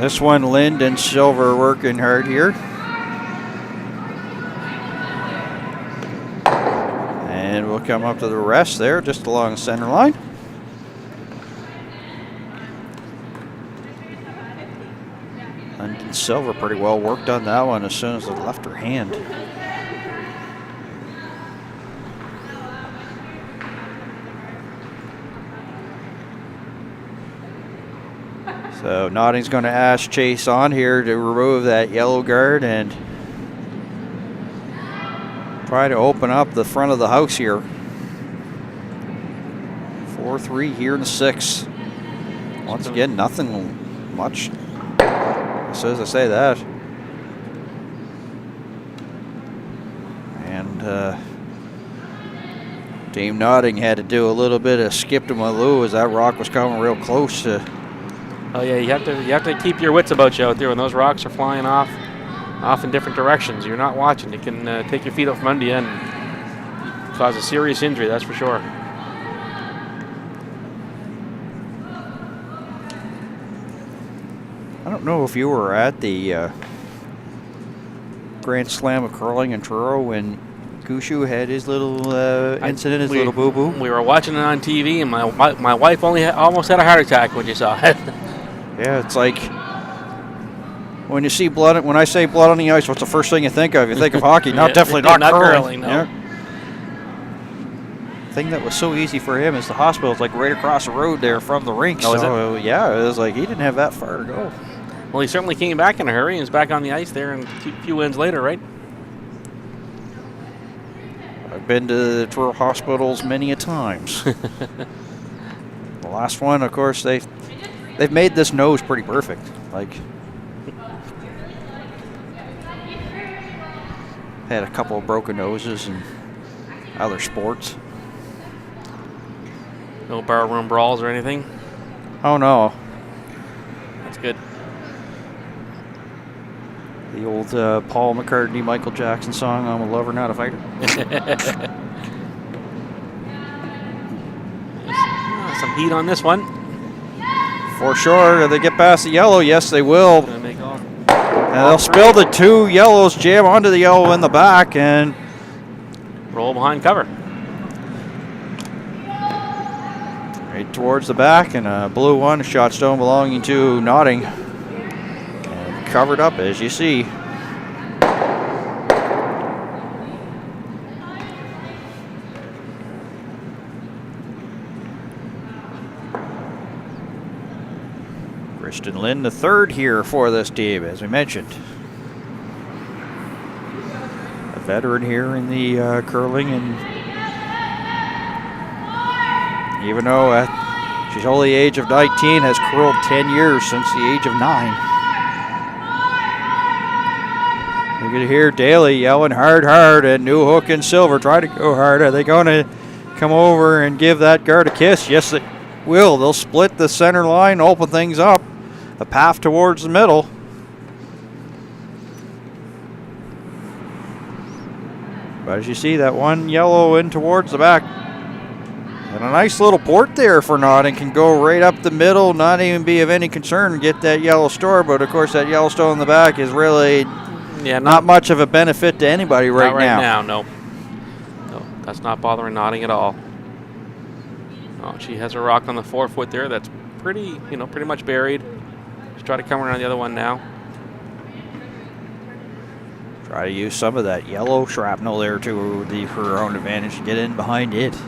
This one, Lind and Silver working hard here. come up to the rest there, just along the center line. And Silver pretty well worked on that one as soon as it left her hand. So Notting's going to ask Chase on here to remove that yellow guard and try to open up the front of the house here. 4-3 here in the 6th. Once again, nothing much. As soon as I say that. And Team Notting had to do a little bit of skip to Malou as that rock was coming real close to. Oh yeah, you have to keep your wits about you out there when those rocks are flying off in different directions. You're not watching. It can take your feet out from under you and cause a serious injury. That's for sure. I don't know if you were at the Grand Slam of curling in Truro when Gushu had his little incident, his little boo-boo. We were watching it on TV, and my wife almost had a heart attack when she saw it. Yeah, it's like when you see blood. When I say blood on the ice, what's the first thing you think of? You think of hockey. No, Yeah, definitely not curling. No. Yeah. Thing that was so easy for him is the hospital's like right across the road there from the rink. Oh, so yeah, it was like he didn't have that far to go. Well, he certainly came back in a hurry and is back on the ice there, and a few wins later, right? I've been to the Truro hospitals many a times. The last one, of course, they've made this nose pretty perfect. Like, had a couple of broken noses in other sports. No barroom brawls or anything. Oh no, That's good. the old Paul McCartney, Michael Jackson song, "I'm a lover, not a fighter." Some heat on this one. For sure. If they get past the yellow, yes, they will. Gonna make all. And they'll spill the 2 yellows, jam onto the yellow in the back, and Roll behind cover. right towards the back, and a blue one, a shot stone belonging to Notting. And covered up, as you see. Christian Lynn, the 3rd here for this team, as we mentioned. A veteran here in the curling, and even though she's only the age of 19, has curled 10 years since the age of 9. You can hear Daly yelling hard, and Newhook and Silver try to go hard. Are they going to come over and give that guard a kiss? Yes, they will. They'll split the center line, open things up. A path towards the middle. But as you see, that one yellow in towards the back. And a nice little port there for Notting. Can go right up the middle, not even be of any concern and get that yellow store. But of course, that yellow stone in the back is really not much of a benefit to anybody right now. No, that's not bothering Notting at all. Oh, she has a rock on the 4-foot there. That's pretty much buried. Just try to come around the other one now. Try to use some of that yellow shrapnel there to her own advantage to get in behind it. So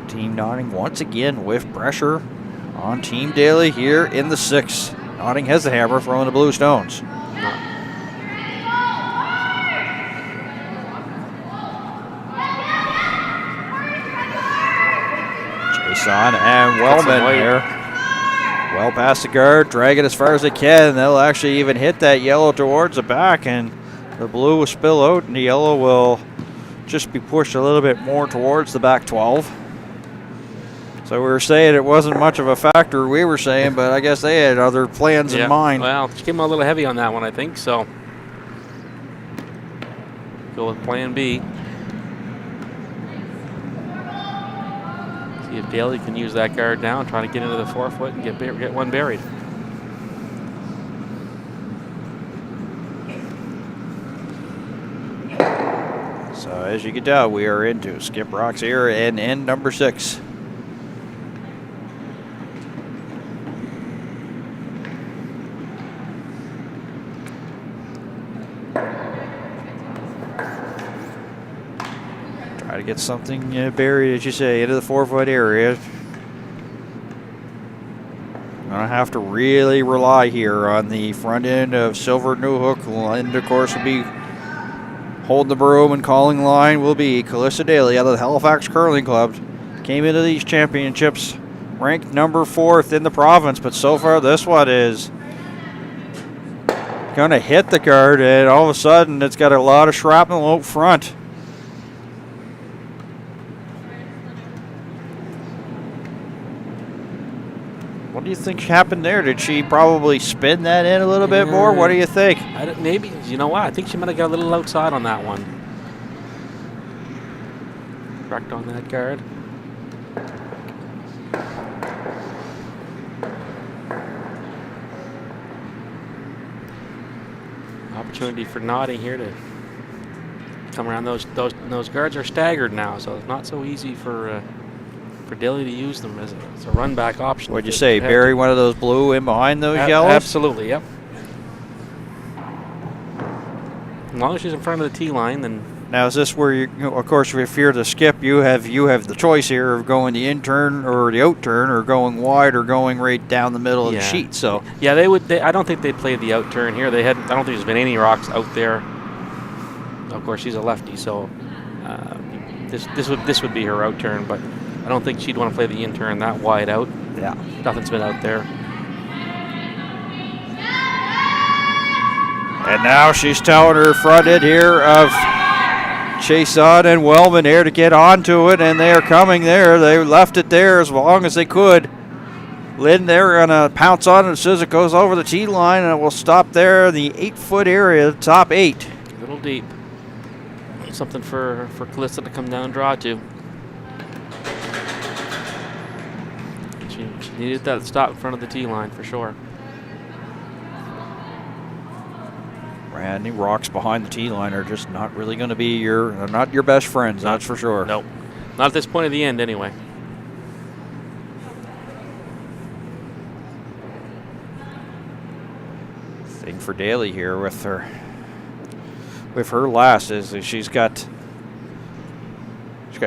Team Notting once again with pressure on Team Daly here in the 6th. Notting has the hammer, throwing the blue stones. Jason and Wellman here. Well past the guard, drag it as far as they can. They'll actually even hit that yellow towards the back, and the blue will spill out, and the yellow will just be pushed a little bit more towards the back 12. So we were saying it wasn't much of a factor, we were saying, but I guess they had other plans in mind. Well, she came out a little heavy on that one, I think, so go with plan B. See if Daly can use that guard now and try to get into the 4-foot and get one buried. So as you can tell, we are into skip rocks here and end number 6. Try to get something buried, as you say, into the 4-foot area. Gonna have to really rely here on the front end of Silver Newhook. And of course will be holding the broom and calling line will be Calista Daly out of the Halifax Curling Club. Came into these championships ranked number 4th in the province, but so far this one is gonna hit the guard, and all of a sudden it's got a lot of shrapnel out front. What do you think happened there? Did she probably spin that in a little bit more? What do you think? Maybe. You know what? I think she might have got a little outside on that one. Correct on that guard. Opportunity for Notting here to come around. Those guards are staggered now, so it's not so easy for Daly to use them as a run back option. What'd you say? Bury one of those blue in behind those yellows? Absolutely, yep. As long as she's in front of the tee line, then. Now is this where you know, of course, if you're the skip, you have the choice here of going the in turn or the out turn, or going wide or going right down the middle of the sheet. So yeah, they would. I don't think they played the out turn here. I don't think there's been any rocks out there. Of course, she's a lefty, so this would be her out turn, but I don't think she'd want to play the in turn that wide out. Yeah, nothing's been out there. And now she's telling her fronted here of Chason and Wellman here to get onto it, and they are coming there. They left it there as long as they could. Lynn, they're going to pounce on it as soon as it goes over the tee line, and it will stop there in the 8-foot area, the top 8. A little deep. Something for Calista to come down and draw to. She needed that stop in front of the tee line for sure. Any rocks behind the tee line are just not really going to be not your best friends, that's for sure. Nope. Not at this point of the end, anyway. Thing for Daly here with her last is she's got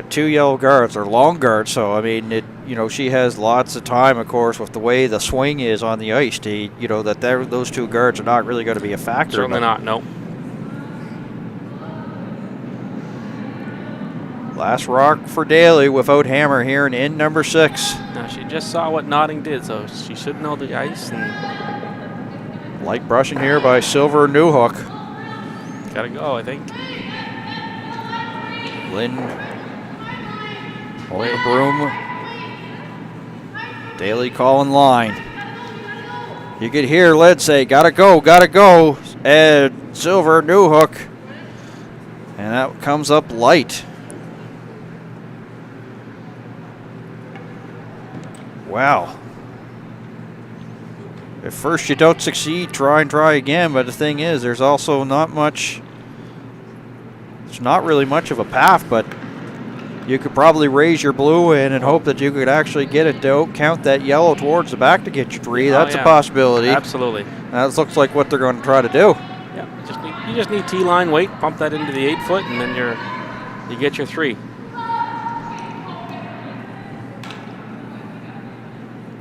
2 yellow guards, or long guards. So I mean, she has lots of time, of course, with the way the swing is on the ice. Those 2 guards are not really going to be a factor. Certainly not. Nope. Last rock for Daly without hammer here in end number 6. Now she just saw what Notting did, so she should know the ice. And light brushing here by Silver Newhook. Gotta go, I think. Lynn holding the broom. Daly calling line. You could hear Lynn say, gotta go, and Silver Newhook. And that comes up light. Wow. At first you don't succeed, try again, but the thing is, there's also not really much of a path, but you could probably raise your blue in and hope that you could actually get it to count that yellow towards the back to get your 3. That's a possibility. Absolutely. That looks like what they're going to try to do. Yeah, you just need tee line weight, pump that into the 8-foot, and then you get your 3.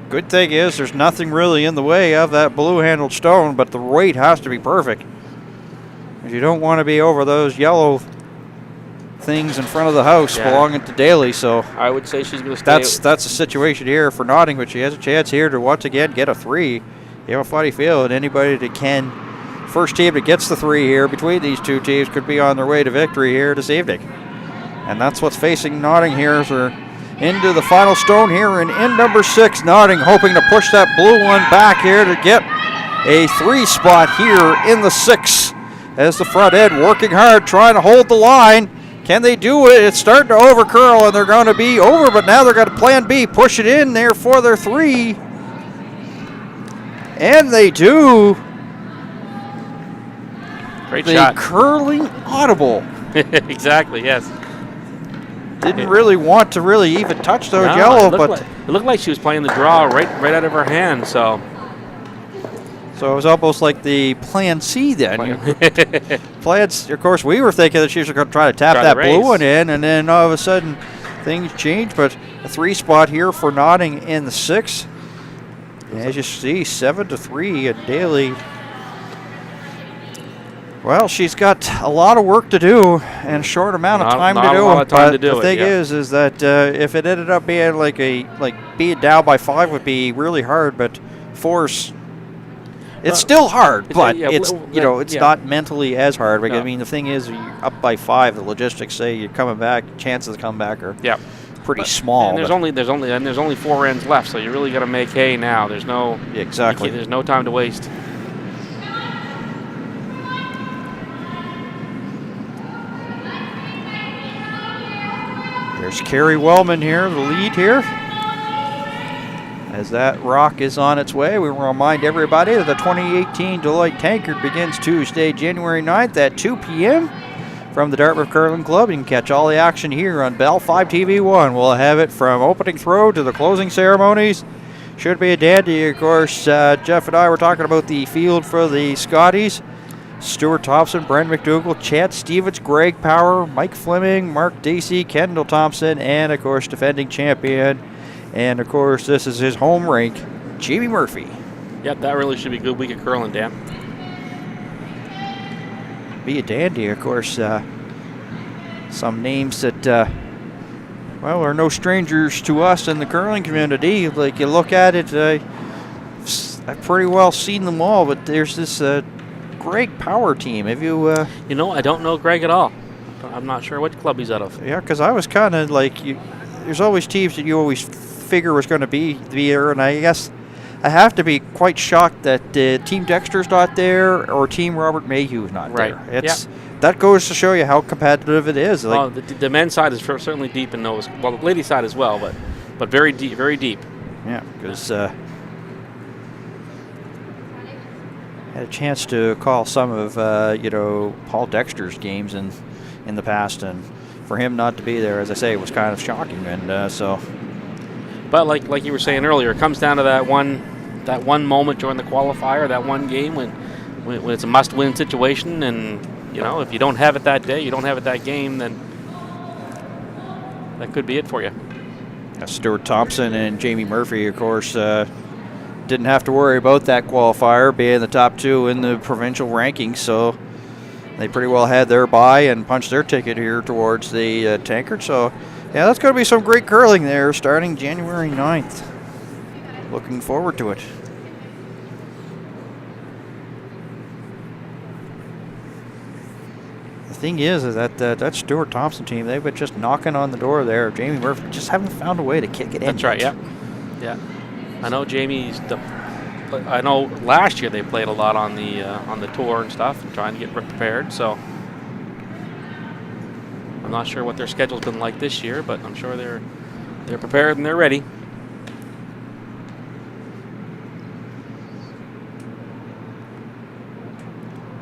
Good thing is there's nothing really in the way of that blue-handled stone, but the weight has to be perfect. You don't want to be over those yellow things in front of the house belonging to Daly. So I would say she's going to stay. That's a situation here for Notting, but she has a chance here to once again get a 3. You have a funny feeling anybody that can, first team that gets the 3 here between these 2 teams could be on their way to victory here this evening. And that's what's facing Notting here as we're into the final stone here in end number 6. Notting hoping to push that blue one back here to get a 3 spot here in the 6. As the front end working hard, trying to hold the line. Can they do it? It's starting to overcurl, and they're going to be over, but now they're going to plan B, push it in there for their 3. And they do. Great shot. The curling audible Exactly, yes. Didn't really want to really even touch those No, yellow, it looked like she was playing the draw right out of her hand, so it was almost like the plan C then. Plans, of course, we were thinking that she was going to try to tap that blue one in, and then all of a sudden things changed. But a 3 spot here for Notting in the 6. As you see, 7-3 at Daly. Well, she's got a lot of work to do and a short amount of time to do. Not a lot of time to do it. The thing is that if it ended up being like being down by 5 would be really hard, but 4's. It's still hard, but it's not mentally as hard. Because, I mean, the thing is, you're up by 5. The logistics say you're coming back. Chances to come back are pretty small. And there's only 4 ends left, so you really got to make hay now. There's no there's no time to waste. There's Carrie Wellman here, the lead here. As that rock is on its way, we will remind everybody that the 2018 Deloitte Tankard begins Tuesday, January 9th at 2 p.m. from the Dartmouth Curling Club. You can catch all the action here on Bell 5 TV1. We'll have it from opening throw to the closing ceremonies. Should be a dandy. Of course, Jeff and I were talking about the field for the Scotties. Stuart Thompson, Brent McDougall, Chad Stevens, Greg Power, Mike Fleming, Mark Dacey, Kendall Thompson, and, of course, defending champion. And, of course, this is his home rink, Jamie Murphy. Yep, that really should be a good week of curling, Dan. Be a dandy, of course. Some names that, are no strangers to us in the curling community. Like, you look at it, I've pretty well seen them all, but there's this Greg Power team. Have you... I don't know Greg at all. I'm not sure what club he's out of. Yeah, because I was kind of like... there's always teams that you always figure was going to be there, and I guess I have to be quite shocked that Team Dexter's not there or Team Robert Mayhew's not there. That goes to show you how competitive it is. Like, the men's side is certainly deep in those. Well, the ladies' side as well, but very deep, very deep. Yeah, because had a chance to call some of Paul Dexter's games in the past, and for him not to be there, as I say, was kind of shocking, and so. But like you were saying earlier, it comes down to that one moment during the qualifier, that one game when it's a must-win situation, and if you don't have it that day, you don't have it that game, then that could be it for you. Stuart Thompson and Jamie Murphy, of course, didn't have to worry about that qualifier being the top 2 in the provincial rankings, so they pretty well had their bye and punched their ticket here towards the Tankard. So, yeah, that's going to be some great curling there starting January 9th. Looking forward to it. The thing is that Stuart Thompson team, they've been just knocking on the door there. Jamie Murphy just haven't found a way to kick it in. That's right, yeah. I know I know last year they played a lot on the tour and stuff, and trying to get prepared. So I'm not sure what their schedule's been like this year, but I'm sure they're prepared and they're ready.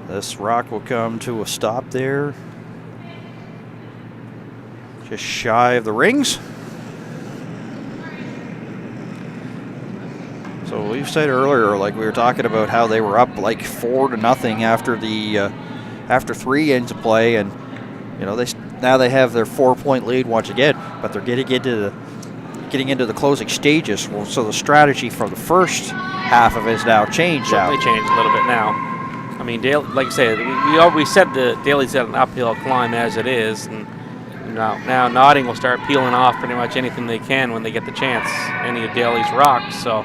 This rock will come to a stop there, just shy of the rings. So we've said earlier, like we were talking about how they were up like 4-0 after 3 ends of play, and now they have their 4-point lead once again, but they're getting into the closing stages. Well, so the strategy from the first half of it is now changed out. They changed a little bit now. I mean, Daly, like I said, we said the Daly's at an uphill climb as it is, and now Notting will start peeling off pretty much anything they can when they get the chance, any of Daly's rocks. So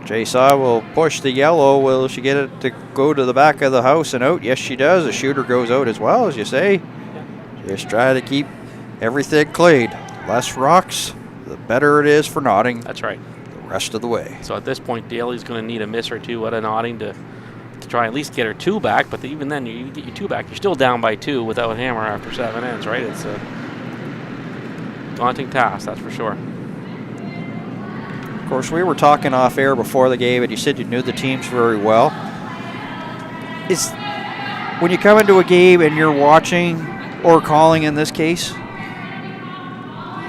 J-Saw will push the yellow. Will she get it to go to the back of the house and out? Yes, she does. The shooter goes out as well, as you say. Just try to keep everything clean. Less rocks, the better it is for Notting. That's right. The rest of the way. So at this point, Daly's going to need a miss or two out of Notting to try at least get her 2 back. But even then, you get your 2 back, you're still down by 2 without hammer after 7 ends, right? It's a daunting task, that's for sure. Of course, we were talking off air before the game, and you said you knew the teams very well. when you come into a game and you're watching or calling in this case,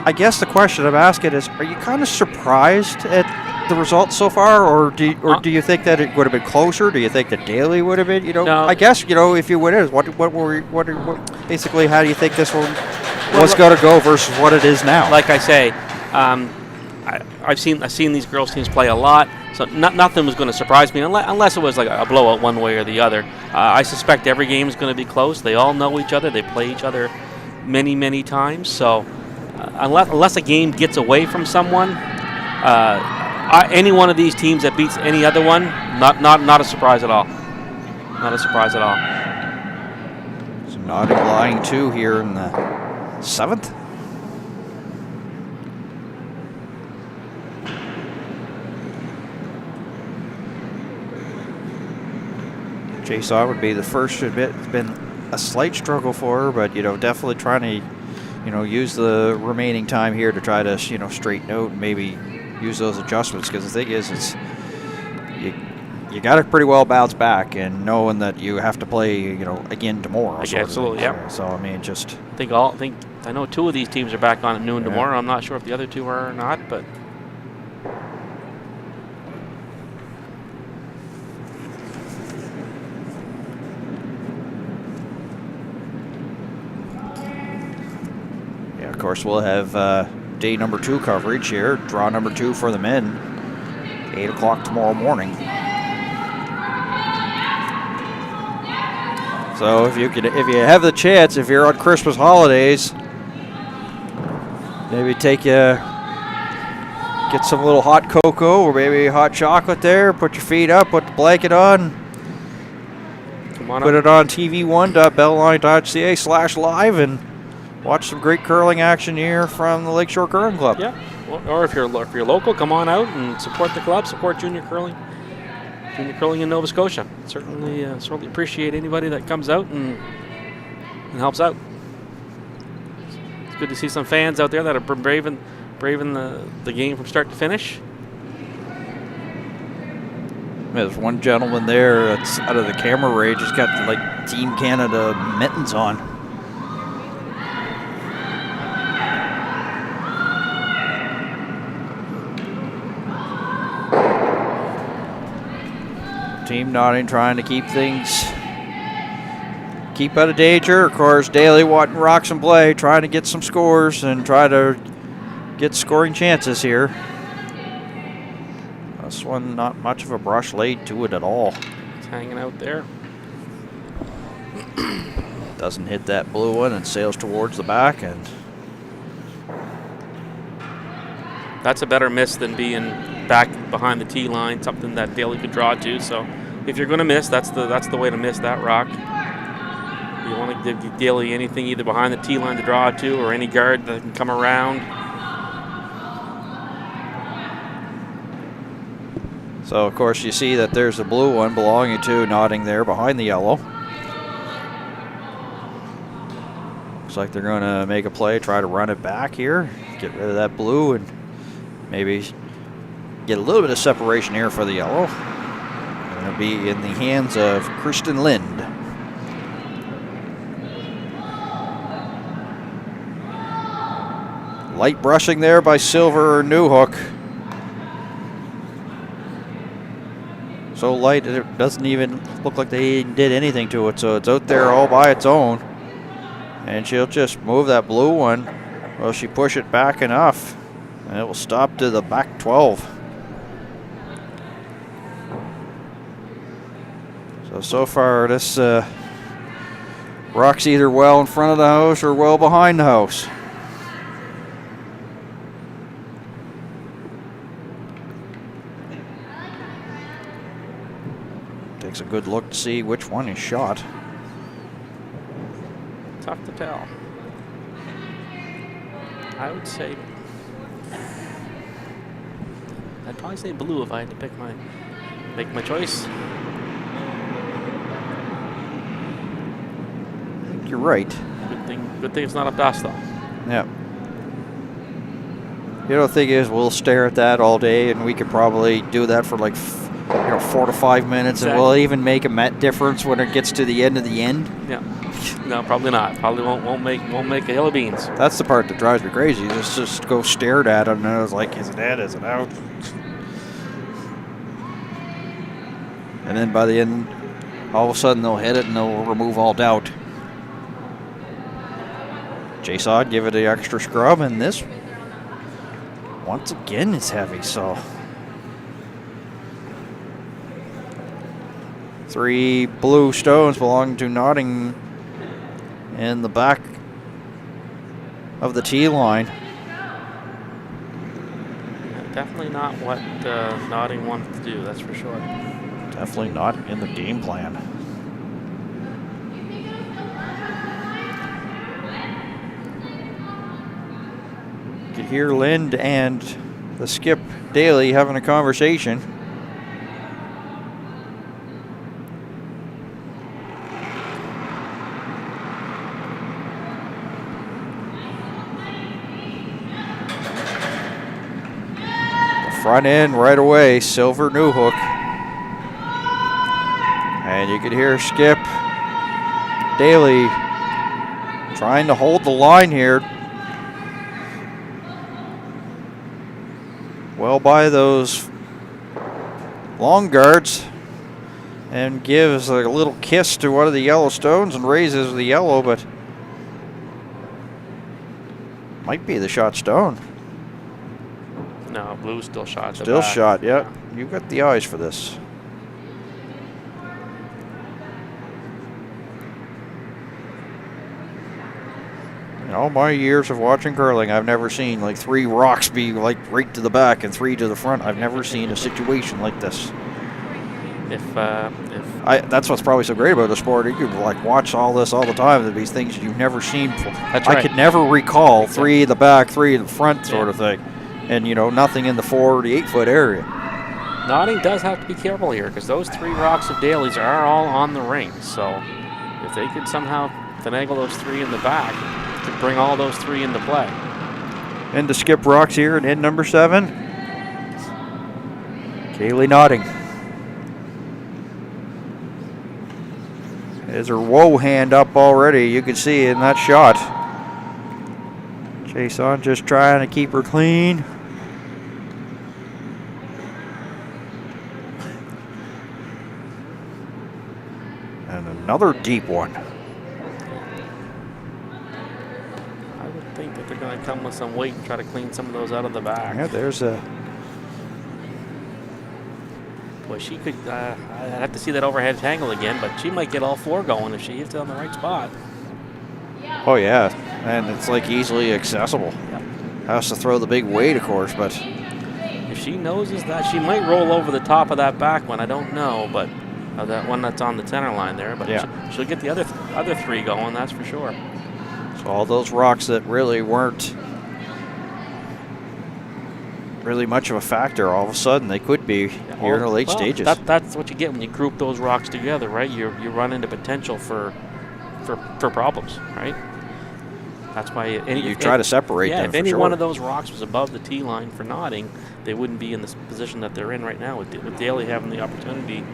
I guess the question I'm asking is, are you kind of surprised at the results so far, or do you think that it would have been closer? Do you think that Daly would have been? No. I guess if you would have, what basically, how do you think this one was going to go versus what it is now? Like I say, I've seen these girls teams play a lot, so nothing was going to surprise me unless it was like a blowout one way or the other. I suspect every game is going to be close. They all know each other. They play each other many times. So unless a game gets away from someone, any one of these teams that beats any other one, not a surprise at all. Not a surprise at all. So nodding line 2 here in the 7th. Jason would be the first to admit it's been a slight struggle for her, but definitely trying to use the remaining time here to try to straighten out and maybe use those adjustments, because the thing is you got to pretty well bounce back, and knowing that you have to play again tomorrow. Absolutely, yeah. So I mean, just I know 2 of these teams are back on at noon tomorrow. I'm not sure if the other 2 are or not, but. Of course, we'll have day number 2 coverage here. Draw number 2 for the men, 8 o'clock tomorrow morning. So if you have the chance, if you're on Christmas holidays, maybe get some little hot cocoa or maybe hot chocolate there. Put your feet up, put the blanket on. Come on put up. it on tv1.bellline.ca/live and watch some great curling action here from the Lakeshore Curling Club. Yeah, or if you're local, come on out and support the club, support junior curling in Nova Scotia. Certainly appreciate anybody that comes out and helps out. It's good to see some fans out there that are braving the game from start to finish. There's one gentleman there that's out of the camera range. He's got like Team Canada mittens on. Team nodding, trying to keep out of danger. Of course, Daly wanting rocks and play, trying to get some scores and try to get scoring chances here. This one, not much of a brush laid to it at all. It's hanging out there. Doesn't hit that blue one and sails towards the back, and that's a better miss than being back behind the tee line, something that Daly could draw to. So if you're going to miss, that's the way to miss that rock. You want to give Daly anything either behind the tee line to draw to or any guard that can come around. So, of course, you see that there's a blue one belonging to nodding there behind the yellow. Looks like they're going to make a play, try to run it back here, get rid of that blue, and maybe get a little bit of separation here for the yellow. Going to be in the hands of Kristen Lind. Light brushing there by Silver Newhook. So light it doesn't even look like they did anything to it, so it's out there all by its own. And she'll just move that blue one. Will she push it back enough? And it will stop to the back 12. So far this rock's either well in front of the house or well behind the house. Takes a good look to see which one is shot. Tough to tell. I would say I'd probably say blue if I had to make my choice. I think you're right. Good thing it's not up to us though. Yeah. The thing is, we'll stare at that all day, and we could probably do that for like 4 to 5 minutes, and will it even make a difference when it gets to the end of the end? Yeah. No, probably not. Probably won't make a hill of beans. That's the part that drives me crazy. Just go stared at it, and I was like, is it in? Is it out? And then by the end, all of a sudden they'll hit it and they'll remove all doubt. Jason give it the extra scrub, and this once again is heavy. So 3 blue stones belonging to Notting in the back of the tee line. Definitely not what Notting wanted to do, that's for sure. Definitely not in the game plan. You could hear Lind and the skip Daly having a conversation. Front end right away, Silver Newhook. And you could hear Skip Daly trying to hold the line here. Well by those long guards, and gives a little kiss to one of the yellow stones and raises the yellow, but might be the shot stone. No, blue's still shot. Still shot, yeah. You've got the eyes for this. In all my years of watching curling, I've never seen like 3 rocks be like right to the back and 3 to the front. I've never seen a situation like this. That's what's probably so great about the sport. You could like watch all this all the time. There'd be things you've never seen before. That's right. I could never recall 3 in the back, 3 in the front sort of thing. And, nothing in the 4 or the 8 foot area. Notting does have to be careful here because those 3 rocks of Daly's are all on the ring. So if they could somehow finagle those 3 in the back, to bring all those 3 into play. And to skip rocks here in end number 7. Kaylee Notting. There's her whoa hand up already. You can see in that shot. Jason just trying to keep her clean. And another deep one. I would think that they're going to come with some weight and try to clean some of those out of the back. Yeah, there's a... Boy, she could, I'd have to see that overhead angle again, but she might get all 4 going if she hits it on the right spot. Oh, yeah. And it's like easily accessible. Yep. Has to throw the big weight, of course, but... If she noses that, she might roll over the top of that back one. I don't know, but that one that's on the center line there. But yeah, she'll get the other 3 going, that's for sure. So all those rocks that really weren't really much of a factor, all of a sudden they could be here in the late stages. That's what you get when you group those rocks together, right? You run into potential for problems, right? That's why you try to separate them. Yeah, if any one of those rocks was above the tee line for Notting, they wouldn't be in this position that they're in right now with Daly having the opportunity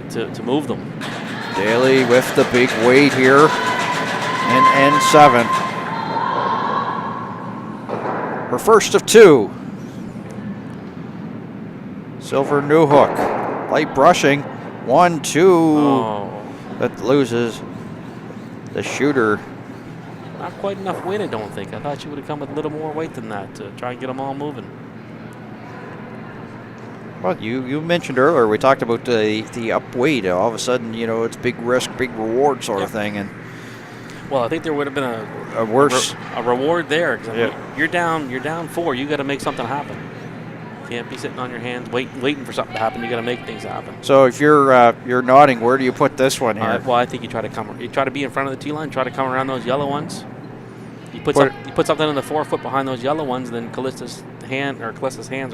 to move them. Daly with the big weight here in N7. Her first of 2. Silver Newhook. Light brushing. 1, 2. Oh. That loses the shooter. Not quite enough weight, I don't think. I thought she would have come with a little more weight than that to try and get them all moving. Well, you mentioned earlier, we talked about the up weight. All of a sudden, it's big risk, big reward sort of thing. And well, I think there would have been a worse a reward there. Cause you're down 4. You got to make something happen. You can't be sitting on your hands waiting for something to happen. You got to make things happen. So if you're Notting, where do you put this one here? Well, I think you try to be in front of the tee line. Try to come around those yellow ones. You put something in the 4 foot behind those yellow ones. Then Callista's hands are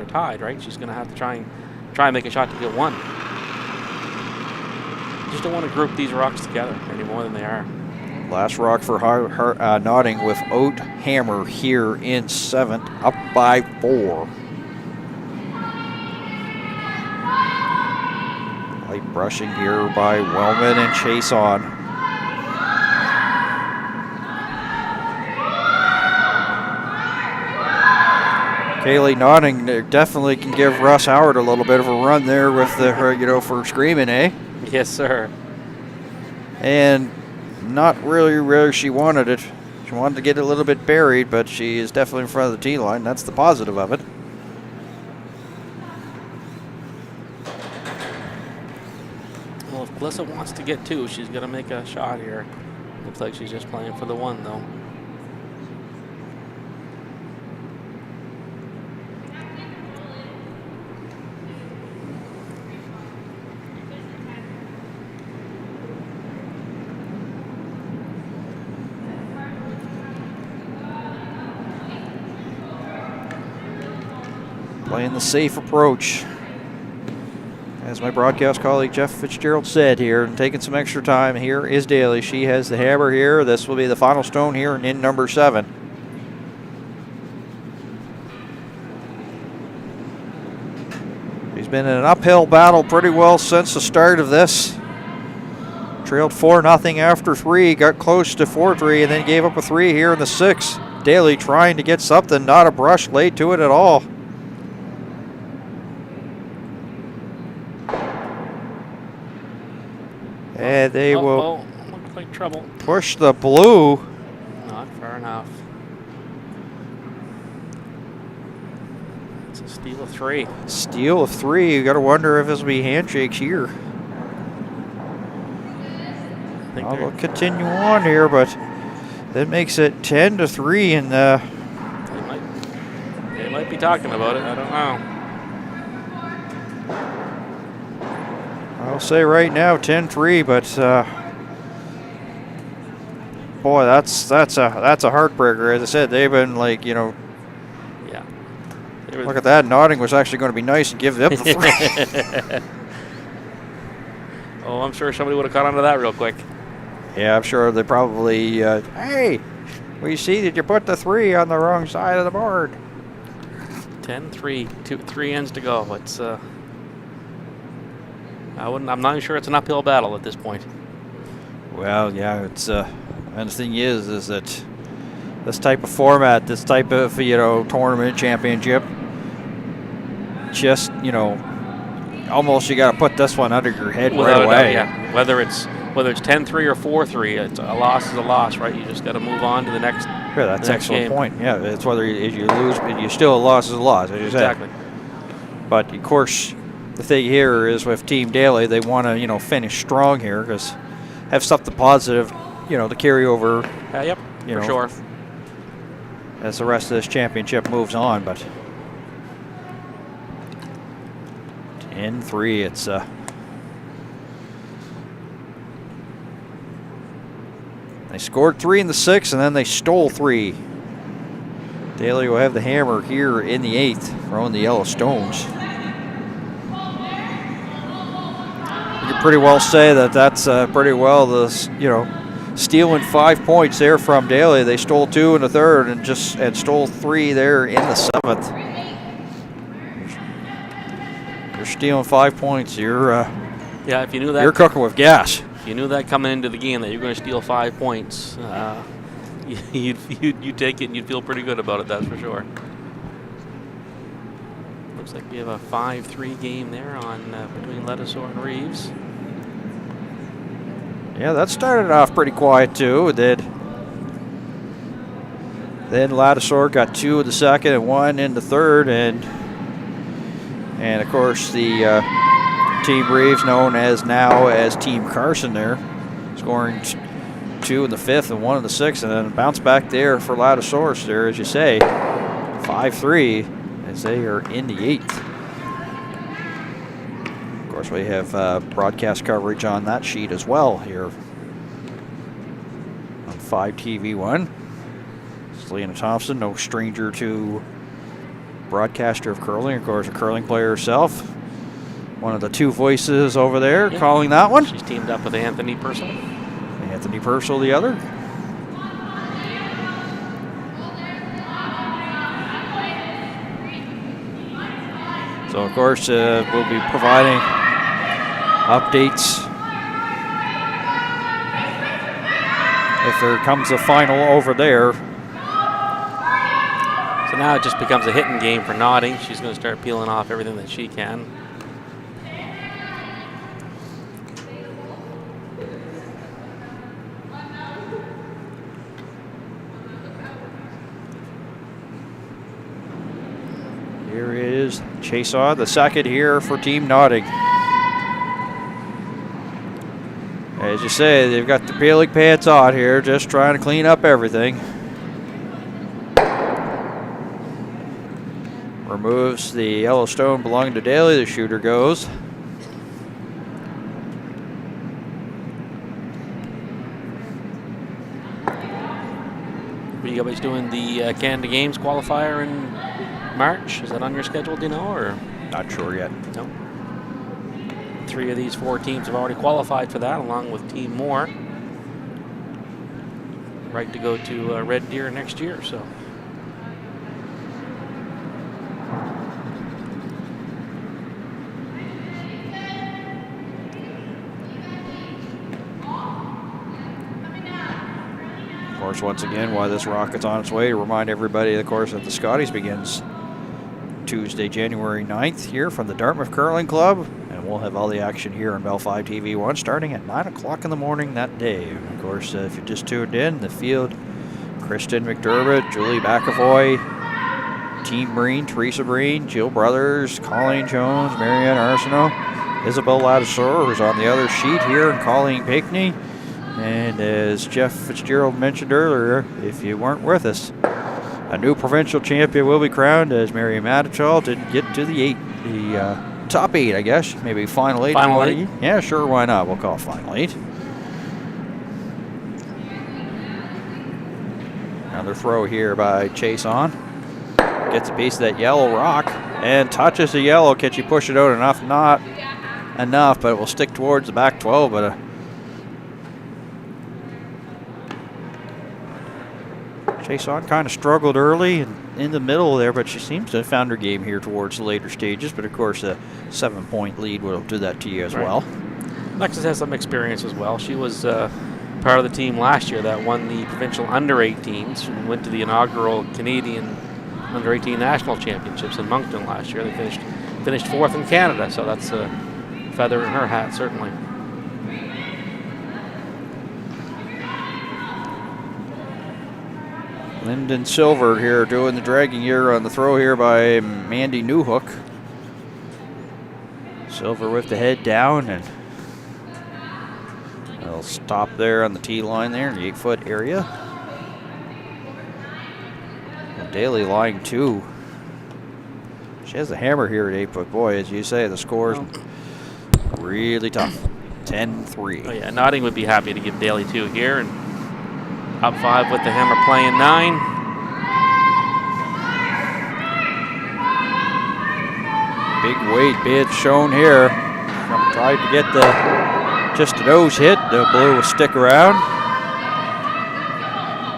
tied. Right? She's going to have to try and make a shot to get 1. You just don't want to group these rocks together any more than they are. Last rock for Notting with Oat Hammer here in 7th, up by 4. brushing here by Wellman and Chase on. Kaylee nodding definitely can give Russ Howard a little bit of a run there with the, for screaming, eh? Yes, sir. And not really where she wanted it. She wanted to get a little bit buried, but she is definitely in front of the tee line. That's the positive of it. Well, if Glissa wants to get 2, she's going to make a shot here. Looks like she's just playing for the 1, though. Playing the safe approach. As my broadcast colleague Jeff Fitzgerald said here, and taking some extra time, here is Daly. She has the hammer here. This will be the final stone here in number 7. She's been in an uphill battle pretty well since the start of this. Trailed 4-0 after 3, got close to 4-3, and then gave up a 3 here in the 6th. Daly trying to get something, not a brush laid to it at all. And they will looks like trouble. Push the blue. Not far enough. It's a steal of 3. Steal of 3. You got to wonder if this will be handshakes here. They'll continue on here, but that makes it 10-3, and they might be talking about it. I don't know. I'll say right now 10-3, but boy, that's a heartbreaker. As I said, they've been like, Yeah. Look at that. Nodding was actually going to be nice and give them the 3. Oh, I'm sure somebody would have caught on to that real quick. Yeah, I'm sure they probably, hey, we see that you put the 3 on the wrong side of the board. 10-3, 3 ends to go. It's I'm not sure it's an uphill battle at this point. Well, yeah, it's and the thing is that this type of format, this type of tournament championship, just almost you got to put this one under your head right away. Yeah, whether it's 10-3 or 4-3, it's a loss is a loss, right? You just got to move on to the next. Yeah, that's an excellent game. point. Yeah, it's whether you lose, but you still a loss is a loss, as you said. Exactly. But of course, the thing here is with Team Daly, they want to finish strong here because have something positive, to carry over. Yep, for sure. As the rest of this championship moves on, but 10-3, it's they scored 3 in the 6th, and then they stole 3. Daly will have the hammer here in the 8th, throwing the yellow stones. You can pretty well say that that's pretty well the stealing 5 points there from Daly. They stole 2 in the 3rd and stole 3 there in the 7th. You're stealing 5 points. You're if you knew that, you're cooking with gas. If you knew that coming into the game that you're going to steal 5 points, you'd take it and you'd feel pretty good about it. That's for sure. Looks like we have a 5-3 game there on between Ledesor and Reeves. Yeah, that started off pretty quiet too. It did. Then Ladisor got 2 in the 2nd and 1 in the 3rd, and of course the Team Reeves, known as now as Team Carson, there scoring 2 in the 5th and 1 in the 6th, and then bounce back there for Ladisor there, as you say, 5-3 as they are in the 8th. Of course, we have broadcast coverage on that sheet as well here on 5TV1. Selena Thompson, no stranger to broadcaster of curling, of course, a curling player herself. One of the 2 voices over there calling that one. She's teamed up with Anthony Purcell. Anthony Purcell, the other. So, of course, we'll be providing updates if there comes a final over there. So now it just becomes a hitting game for Notting. She's going to start peeling off everything that she can. Here is Chase on the second here for Team Notting. As you say, they've got the peeling pants on here, just trying to clean up everything. Removes the yellow stone belonging to Daly. The shooter goes. Are you guys doing the Canada Games qualifier in March? Is that on your schedule, do you know? Or Not sure yet. no? 3 of these 4 teams have already qualified for that, along with Team Moore. Right to go to Red Deer next year, so. Of course, once again, while this rocket's on its way, to remind everybody, of course, that the Scotties begins Tuesday, January 9th here from the Dartmouth Curling Club. And we'll have all the action here on Bell 5 TV1 starting at 9 o'clock in the morning that day. And of course, if you just tuned in, the field, Kristen McDermott, Julie McAvoy, Team Breen, Teresa Breen, Jill Brothers, Colleen Jones, Marianne Arsenault, Isabel Ladouceur, who's on the other sheet here, and Colleen Pinckney. And as Jeff Fitzgerald mentioned earlier, if you weren't with us, a new provincial champion will be crowned as Mary Matichal didn't get to the top 8, I guess. Maybe final 8. Final 8? Yeah, sure, why not? We'll call it final 8. Another throw here by Chase on. Gets a piece of that yellow rock and touches the yellow. Can she push it out enough? Not enough, but it will stick towards the back 12. But Chase on kind of struggled early and in the middle there, but she seems to have found her game here towards the later stages. But of course, a 7-point lead will do that to you as well. Alexis has some experience as well. She was part of the team last year that won the provincial under-18s and went to the inaugural Canadian under-18 national championships in Moncton last year. They finished 4th in Canada, so that's a feather in her hat, certainly. Lyndon Silver here doing the dragging here on the throw here by Mandy Newhook. Silver with the head down, and they'll stop there on the tee line there in the 8-foot area. And Daly lying 2. She has a hammer here at 8-foot. Boy, as you say, the score's really tough. 10-3. Oh yeah, Notting would be happy to give Daly 2 here, and up 5 with the hammer playing 9. Big weight bid shown here. Tried to get just a nose hit. The blue will stick around.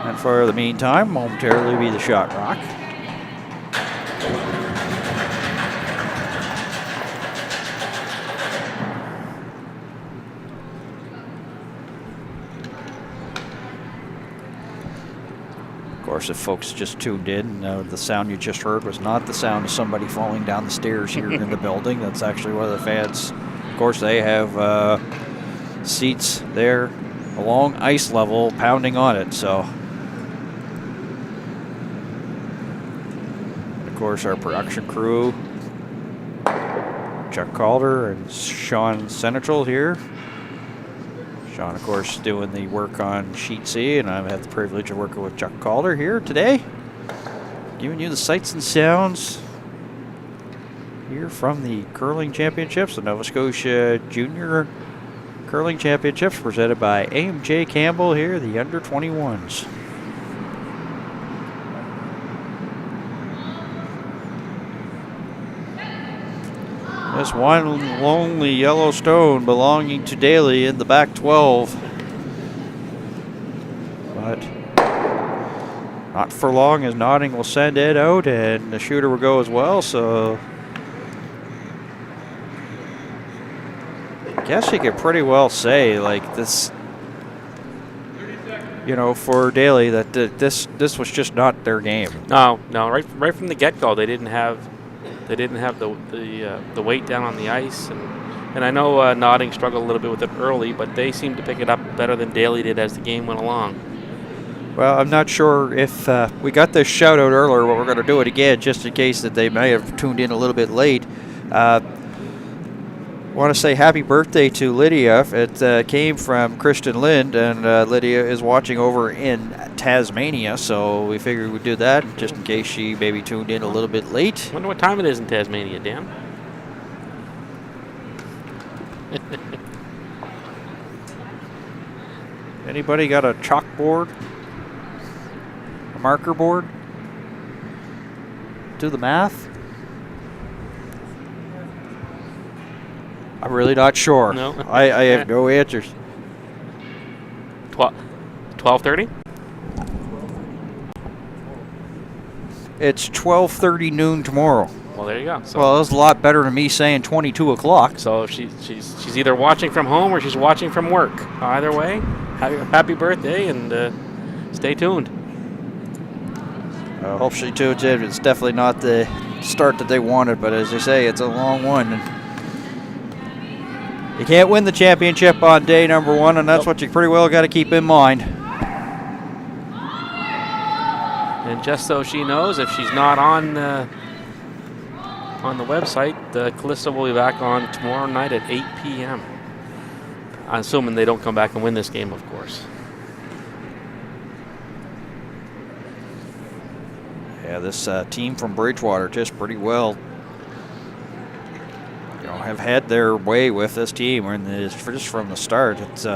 And for the meantime, momentarily be the shot rock. Of course, if folks just tuned in, the sound you just heard was not the sound of somebody falling down the stairs here in the building. That's actually one of the fans. Of course, they have seats there along ice level pounding on it. So, and of course, our production crew, Chuck Calder and Sean Senechel here. Sean, of course, doing the work on Sheet C, and I've had the privilege of working with Chuck Calder here today, giving you the sights and sounds here from the Curling Championships, the Nova Scotia Junior Curling Championships, presented by AMJ Campbell here, the Under-21s. This one lonely yellow stone belonging to Daly in the back 12. But not for long, as Notting will send it out, and the shooter will go as well. So guess you could pretty well say, like, this, you know, for Daly, that this was just not their game. No, right from the get-go, they didn't have the weight down on the ice, and I know Notting struggled a little bit with it early, but they seemed to pick it up better than Daly did as the game went along. Well, I'm not sure if we got this shout out earlier, but we're going to do it again just in case that they may have tuned in a little bit late. Want to say happy birthday to Lydia. It came from Kristen Lind, and Lydia is watching over in Tasmania, so we figured we'd do that just in case she maybe tuned in a little bit late. Wonder what time it is in Tasmania, Dan. Anybody got a chalkboard? A marker board? Do the math? I'm really not sure. No. I have no answers. 12:30? It's 12:30 noon tomorrow. Well, there you go. So, Well, that's a lot better than me saying 22 o'clock. so she's either watching from home or she's watching from work. Either way, happy birthday, and stay tuned. I hope she tunes in. It's definitely not the start that they wanted, but as they say, it's a long one. And you can't win the championship on day number one, and that's what you pretty well got to keep in mind. And just so she knows, if she's not on the website, Calista will be back on tomorrow night at 8 p.m. I'm assuming they don't come back and win this game, of course. Yeah, this team from Bridgewater just pretty well, you know, have had their way with this team, and just from the start. It's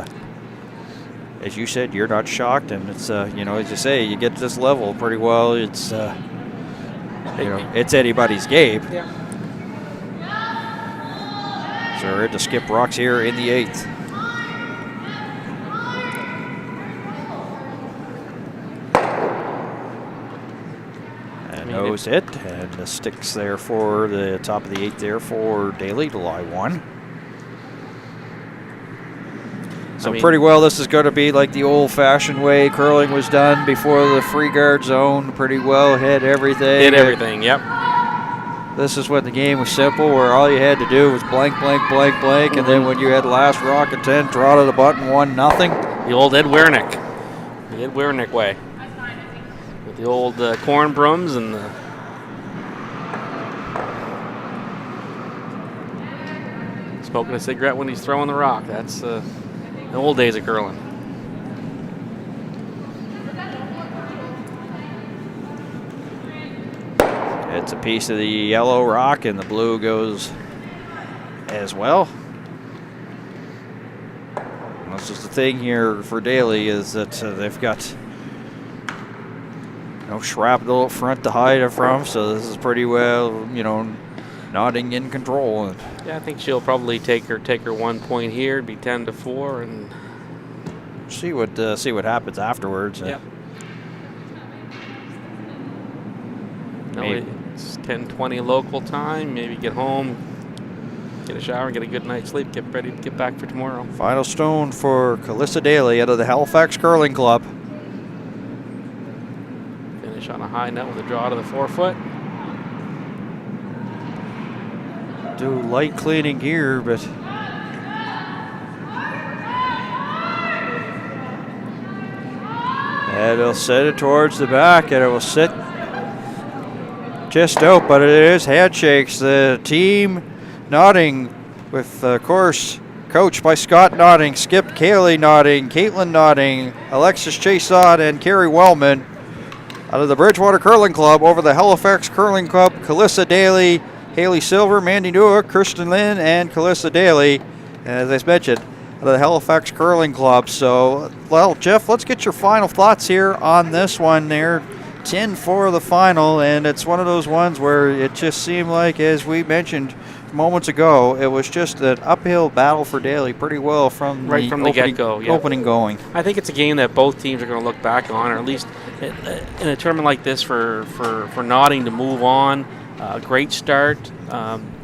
as you said, you're not shocked, and it's you know, as you say, you get to this level pretty well. It's you know, it's anybody's game. Yeah. So we're ready to skip rocks here in the 8th. And nose hit, and the sticks there for the top of the 8th there for Daly to lie 1. So pretty well, this is going to be like the old-fashioned way curling was done before the free guard zone. Pretty well hit everything. Hit everything, yep. This is when the game was simple, where all you had to do was blank, blank, blank, blank, and then when you had last rock at 10, draw to the button, 1-0. The old Ed Wernick. The Ed Wernick way. With the old corn brooms and the... Smoking a cigarette when he's throwing the rock. That's the old days of curling. It's a piece of the yellow rock, and the blue goes as well. And this is the thing here for Daly, is that they've got no shrapnel up front to hide it from, so this is pretty well, you know, Notting in control. Yeah, I think she'll probably take her 1 point here, it'd be 10-4, and see what happens afterwards. Yep. No, it's 10:20 local time. Maybe get home, get a shower, get a good night's sleep, get ready to get back for tomorrow. Final stone for Calista Daly out of the Halifax Curling Club. Finish on a high note with a draw to the 4-foot. Do light cleaning here, but and it'll set it towards the back, and it will sit just out, but it is handshakes. The team Notting with, of course, coached by Scott Notting, Skip Kaylee Notting, Caitlin Notting, Alexis Chason, and Carrie Wellman out of the Bridgewater Curling Club over the Halifax Curling Club. Calista Daly, Haley Silver, Mandy Newick, Kristen Lynn, and Calista Daly, as I mentioned, out of the Halifax Curling Club. So, well, Jeff, let's get your final thoughts here on this one there. 10-4 the final, and it's one of those ones where it just seemed like, as we mentioned moments ago, it was just an uphill battle for Daly pretty well from the get-go. Yeah. Opening going. I think it's a game that both teams are going to look back on, or at least in a tournament like this for Notting to move on. Great start.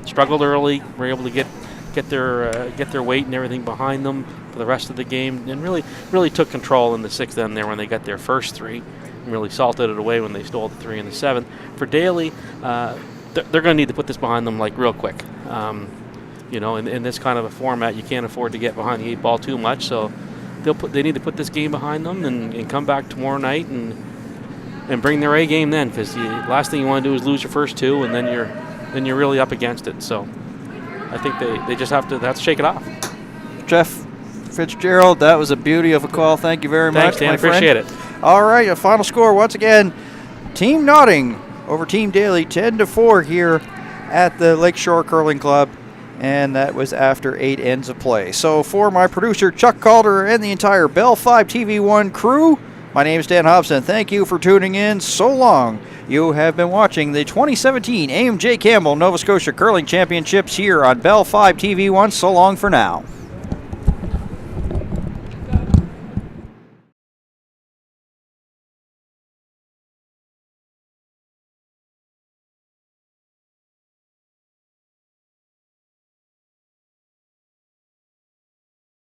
Struggled early. Were able to get get their weight and everything behind them for the rest of the game, and really took control in the 6th end there when they got their first 3, and really salted it away when they stole the 3 in the 7th. For Daly, they're going to need to put this behind them like real quick. In this kind of a format, you can't afford to get behind the 8 ball too much, so they need to put this game behind them and come back tomorrow night and bring their A game then, because the last thing you want to do is lose your first 2, and then you're really up against it. So I think they just have to shake it off. Jeff Fitzgerald, that was a beauty of a call. Thank you very Thanks, much, Dan. my friend. Appreciate it. All right, a final score once again: Team Notting over Team Daly, 10-4 here at the Lakeshore Curling Club, and that was after 8 ends of play. So for my producer Chuck Calder and the entire Bell 5 TV1 crew, my name is Dan Hobson. Thank you for tuning in. So long. You have been watching the 2017 AMJ Campbell Nova Scotia Curling Championships here on Bell 5 TV1. So long for now.